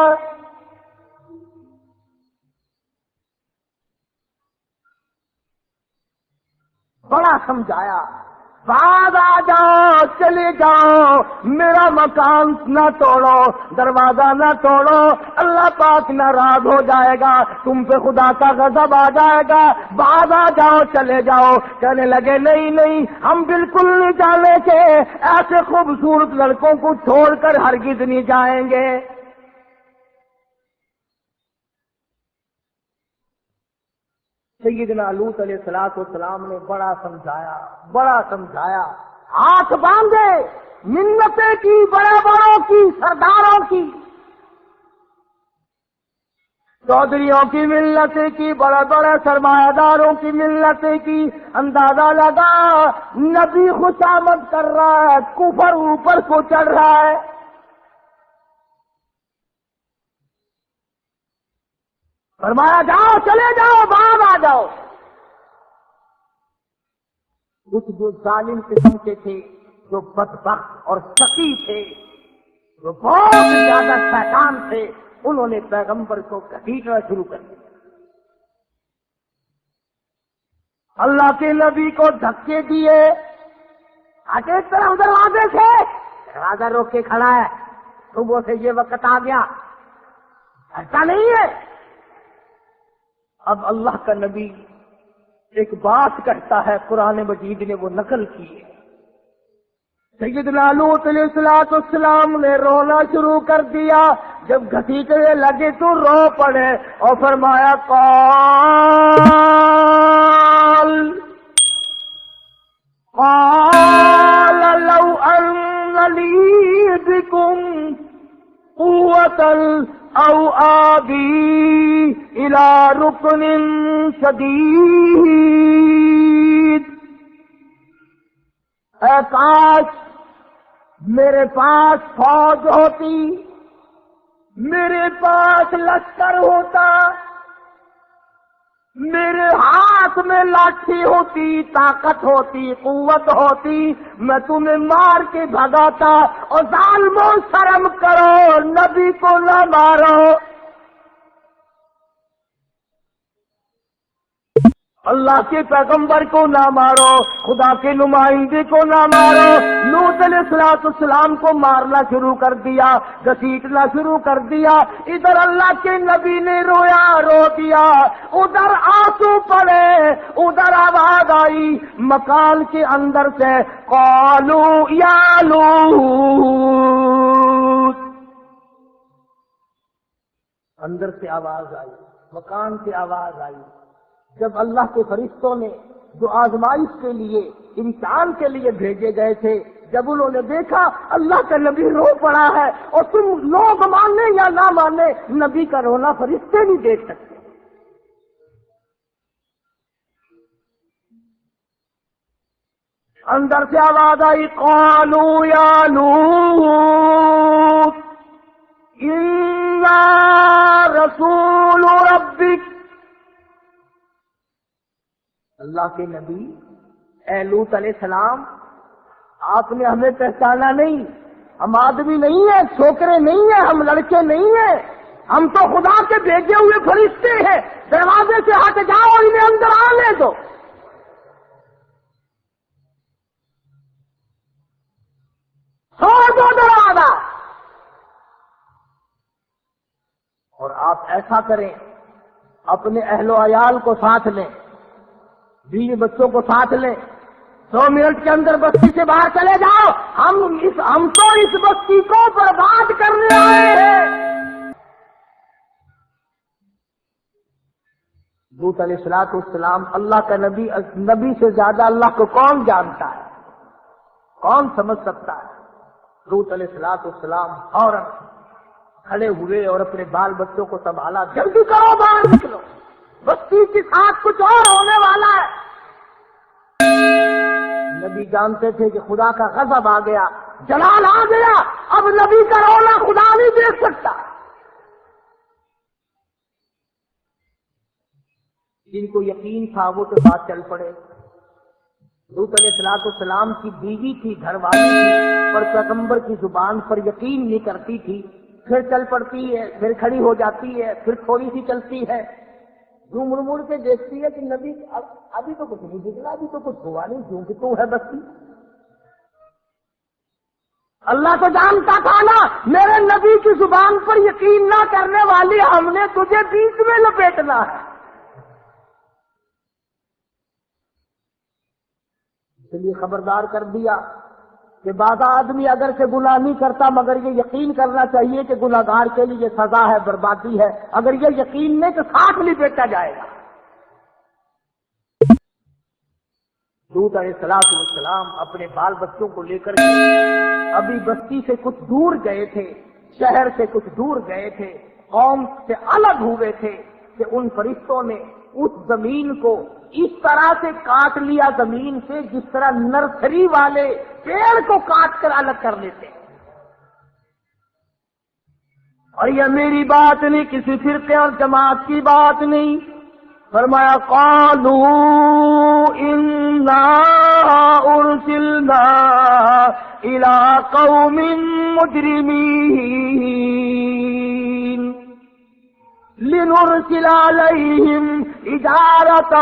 بڑا سمجھایا. بعد آ جاؤ، چلے جاؤ، میرا مکان نہ توڑو، دروازہ نہ توڑو، اللہ پاک ناراض ہو جائے گا، تم پہ خدا کا غضب آ جائے گا. بعد آ جاؤ، چلے جاؤ. کہنے لگے نہیں نہیں، ہم بالکل نہیں جانے کے، ایسے خوبصورت لڑکوں کو چھوڑ کر ہرگز نہیں جائیں گے. سیدنا لوط علیہ السلام نے بڑا سمجھایا. ہاتھ باندھے، منتیں کی، بڑے بڑوں کی، سرداروں کی، چودھریوں کی ملتیں کی، بڑے بڑے سرمایہ داروں کی ملتیں کی. اندازہ لگا نبی خوشامد کر رہا ہے، کفر اوپر کو چڑھ رہا ہے. فرمایا جاؤ، چلے جاؤ، باہر آ جاؤ. کچھ جو ظالم قسم کے تھے، جو بدبخت اور شقی تھے، جو بہت زیادہ شیطان تھے، انہوں نے پیغمبر کو گھسیٹنا شروع کر دیا. اللہ کے نبی کو دھکے دیے. آگے طرف دروازے سے دروازہ روک کے کھڑا ہے، صبح سے یہ وقت آ گیا، ایسا نہیں ہے. اب اللہ کا نبی ایک بات کہتا ہے، قرآن مجید نے وہ نقل کی ہے. سیدنا لوط علیہ السلام نے رونا شروع کر دیا. جب گھسیٹنے لگے تو رو پڑے اور فرمایا قال لو ان لی بکم قوة او آبی الى رکن شدید. اے کاش میرے پاس فوج ہوتی، میرے پاس لشکر ہوتا، میرے ہاتھ میں لاٹھی ہوتی، طاقت ہوتی، قوت ہوتی، میں تمہیں مار کے بھگاتا. اور ظالموں شرم کرو، نبی کو نہ مارو. اللہ کے پیغمبر کو نہ مارو، خدا کے نمائندے کو نہ مارو. لوط علیہ السلام کو مارنا شروع کر دیا، گھسیٹنا شروع کر دیا. ادھر اللہ کے نبی نے رویا، رو دیا، ادھر آنسو پڑے، ادھر آواز آئی مکان کے اندر سے قالوا یا لوط. اندر سے آواز آئی، مکان سے آواز آئی. جب اللہ کے فرشتوں نے جو آزمائش کے لیے، امتحان کے لیے بھیجے گئے تھے، جب انہوں نے دیکھا اللہ کا نبی رو پڑا ہے، اور تم لوگ مانے یا نہ مانے، نبی کا رونا فرشتے نہیں دیکھ سکتے. اندر سے آواز آئی قالوا یا لوط انا رسول ربک. اللہ کے نبی، اے لوط علیہ السلام، آپ نے ہمیں پہچانا نہیں. ہم آدمی نہیں ہیں، چھوکرے نہیں ہیں، ہم لڑکے نہیں ہیں، ہم تو خدا کے بھیجے ہوئے فرشتے ہیں. دروازے سے ہٹ جاؤ، انہیں اندر آنے دو. چھوڑ دو دروازہ. اور آپ ایسا کریں، اپنے اہل و عیال کو ساتھ لیں، بیوی بچوں کو ساتھ لیں، 2 منٹ کے اندر بستی سے باہر چلے جاؤ، ہم تو اس بستی کو برباد کرنے آئے ہیں۔ لوط علیہ السلام اللہ کا نبی سے زیادہ اللہ کو کون جانتا ہے، کون سمجھ سکتا ہے؟ لوط علیہ السلام فوراً کھڑے ہوئے اور اپنے بال بچوں کو سنبھالا، جلدی کرو باہر نکلو، بستی کے ساتھ کچھ اور ہونے والا ہے۔ نبی جانتے تھے کہ خدا کا غضب آ گیا، جلال آ گیا، اب نبی کا رونا خدا نہیں دیکھ سکتا۔ جن کو یقین تھا وہ تو بات چل پڑے۔ لوط علیہ السلام کی بیوی تھی، گھر والی تھی، پر پیغمبر کی زبان پر یقین نہیں کرتی تھی، پھر چل پڑتی ہے، پھر کھڑی ہو جاتی ہے، پھر تھوڑی سی چلتی ہے، جو مڑ مڑ کے دیکھتی ہے کہ نبی ابھی تو کچھ نہیں دکھلا، ابھی تو کچھ ہوا نہیں، کیونکہ تو ہے بستی۔ اللہ تو جانتا تھا نا میرے نبی کی زبان پر یقین نہ کرنے والی ہم نے تجھے بیچ میں لپیٹنا ہے۔ اس لیے خبردار کر دیا کہ بعض آدمی اگر سے گناہ نہیں کرتا مگر یہ یقین کرنا چاہیے کہ گناہگار کے لیے یہ سزا ہے، بربادی ہے، اگر یہ یقین نہیں تو ساتھ لپیٹا جائے گا۔ لوط علیہ السلام اپنے بال بچوں کو لے کر ابھی بستی سے کچھ دور گئے تھے، شہر سے کچھ دور گئے تھے، قوم سے الگ ہوئے تھے کہ ان فرشتوں نے اس زمین کو اس طرح سے کاٹ لیا زمین سے جس طرح نرسری والے پیڑ کو کاٹ کر الگ کر لیتے۔ اور یہ میری بات نہیں، کسی فرقے اور جماعت کی بات نہیں، فرمایا قالوا انا ارسلنا الى قوم مجرمین لنرسل علیہم حجارة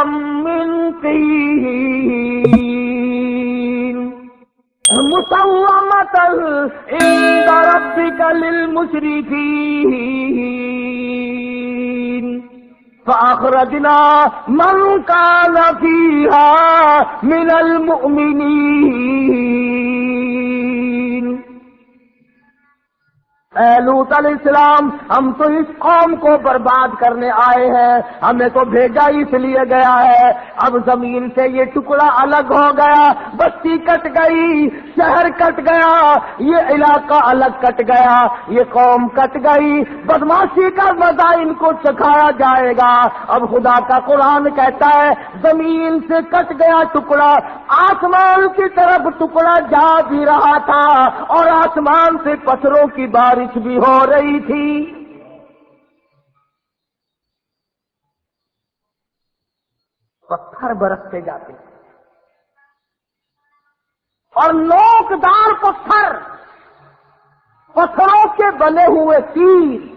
من طین مسومة عند ربک للمسرفین فأخرجنا من كان فيها من المؤمنين۔ اے لوط علیہ السلام، ہم تو اس قوم کو برباد کرنے آئے ہیں، ہمیں تو بھیجا اس لیے گیا ہے۔ اب زمین سے یہ ٹکڑا الگ ہو گیا، بستی کٹ گئی، شہر کٹ گیا، یہ علاقہ الگ کٹ گیا، یہ قوم کٹ گئی، بدماشی کا مزہ ان کو چکھایا جائے گا۔ اب خدا کا قرآن کہتا ہے زمین سے کٹ گیا ٹکڑا، آسمان کی طرف ٹکڑا جا بھی رہا تھا اور آسمان سے پتھروں کی بارش بھی ہو رہی تھی۔ پتھر برستے جاتے اور نوکدار پتھروں کے بنے ہوئے تیر،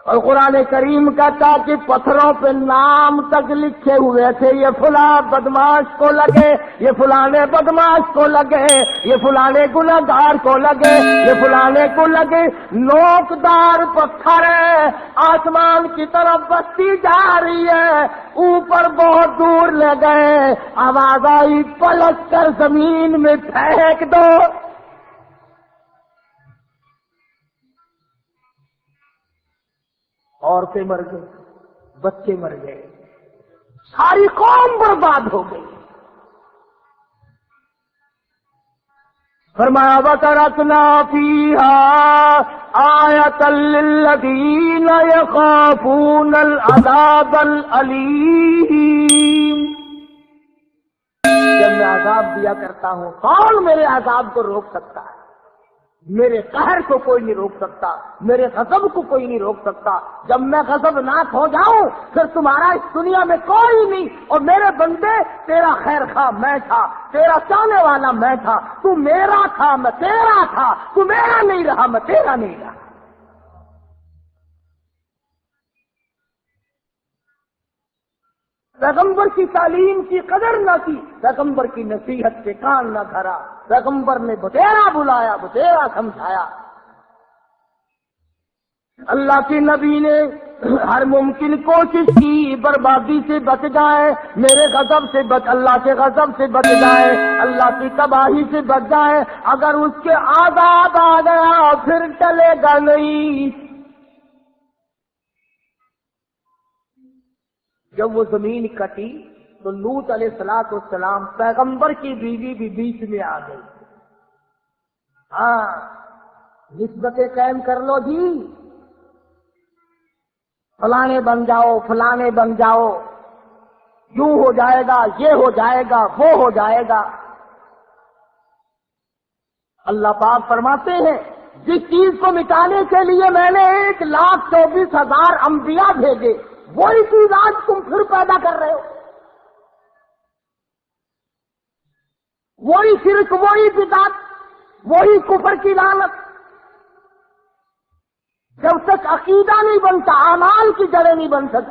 اور قرآن کریم کہتا کہ پتھروں پہ نام تک لکھے ہوئے تھے، یہ فلاں بدماش کو لگے، یہ فلانے بدماش کو لگے، یہ فلانے گنہگار کو لگے، یہ فلانے کو لگے۔ نوکدار پتھر ہے، آسمان کی طرف بستی جا رہی ہے، اوپر بہت دور لے گئے، آواز آئی پلٹ کر زمین میں پھینک دو۔ عورتیں مر گئی، بچے مر گئے، ساری قوم برباد ہو گئی۔ فرمایا وَتَرَكْنَا فِيهَا آيَةً لِّلَّذِينَ يَخَافُونَ الْعَذَابَ الْأَلِيمَ۔ جب میں عذاب دیا کرتا ہوں، کون میرے عذاب کو روک سکتا ہے؟ میرے قہر کو کوئی نہیں روک سکتا، میرے غضب کو کوئی نہیں روک سکتا۔ جب میں غضبناک ہو جاؤں پھر تمہارا اس دنیا میں کوئی نہیں، اور میرے بندے تیرا خیر خواہ میں تھا، تیرا چاہنے والا میں تھا، تو میرا تھا میں تیرا تھا، تو میرا نہیں رہا میں تیرا نہیں رہا۔ پیغمبر کی تعلیم کی قدر نہ کی، پیغمبر کی نصیحت کے کان نہ دھرا، پیغمبر نے بتیرا بلایا، بتیرا سمجھایا۔ اللہ کے نبی نے ہر ممکن کوشش کی بربادی سے بچ جائے، میرے غضب سے بچ، اللہ کے غضب سے بچ جائے، اللہ کی تباہی سے بچ جائے۔ اگر اس کے عذاب آ گیا پھر ٹلے گا نہیں۔ جب وہ زمین کٹی تو لوط علیہ السلام پیغمبر کی بیوی بھی بیچ میں آ گئی۔ ہاں، نسبتیں قائم کر لو جی، فلانے بن جاؤ، فلانے بن جاؤ، یوں ہو جائے گا، یہ ہو جائے گا، وہ ہو جائے گا۔ اللہ پاک فرماتے ہیں جس چیز کو مٹانے کے لیے میں نے 1,24,000 انبیاء بھیجے، وہی چیز آج تم پھر پیدا کر رہے ہو۔ وہی شرک، وہی بدعت، وہی کفر کی لعنت۔ جب تک عقیدہ نہیں بنتا، اعمال کی جڑیں نہیں بن سکتی۔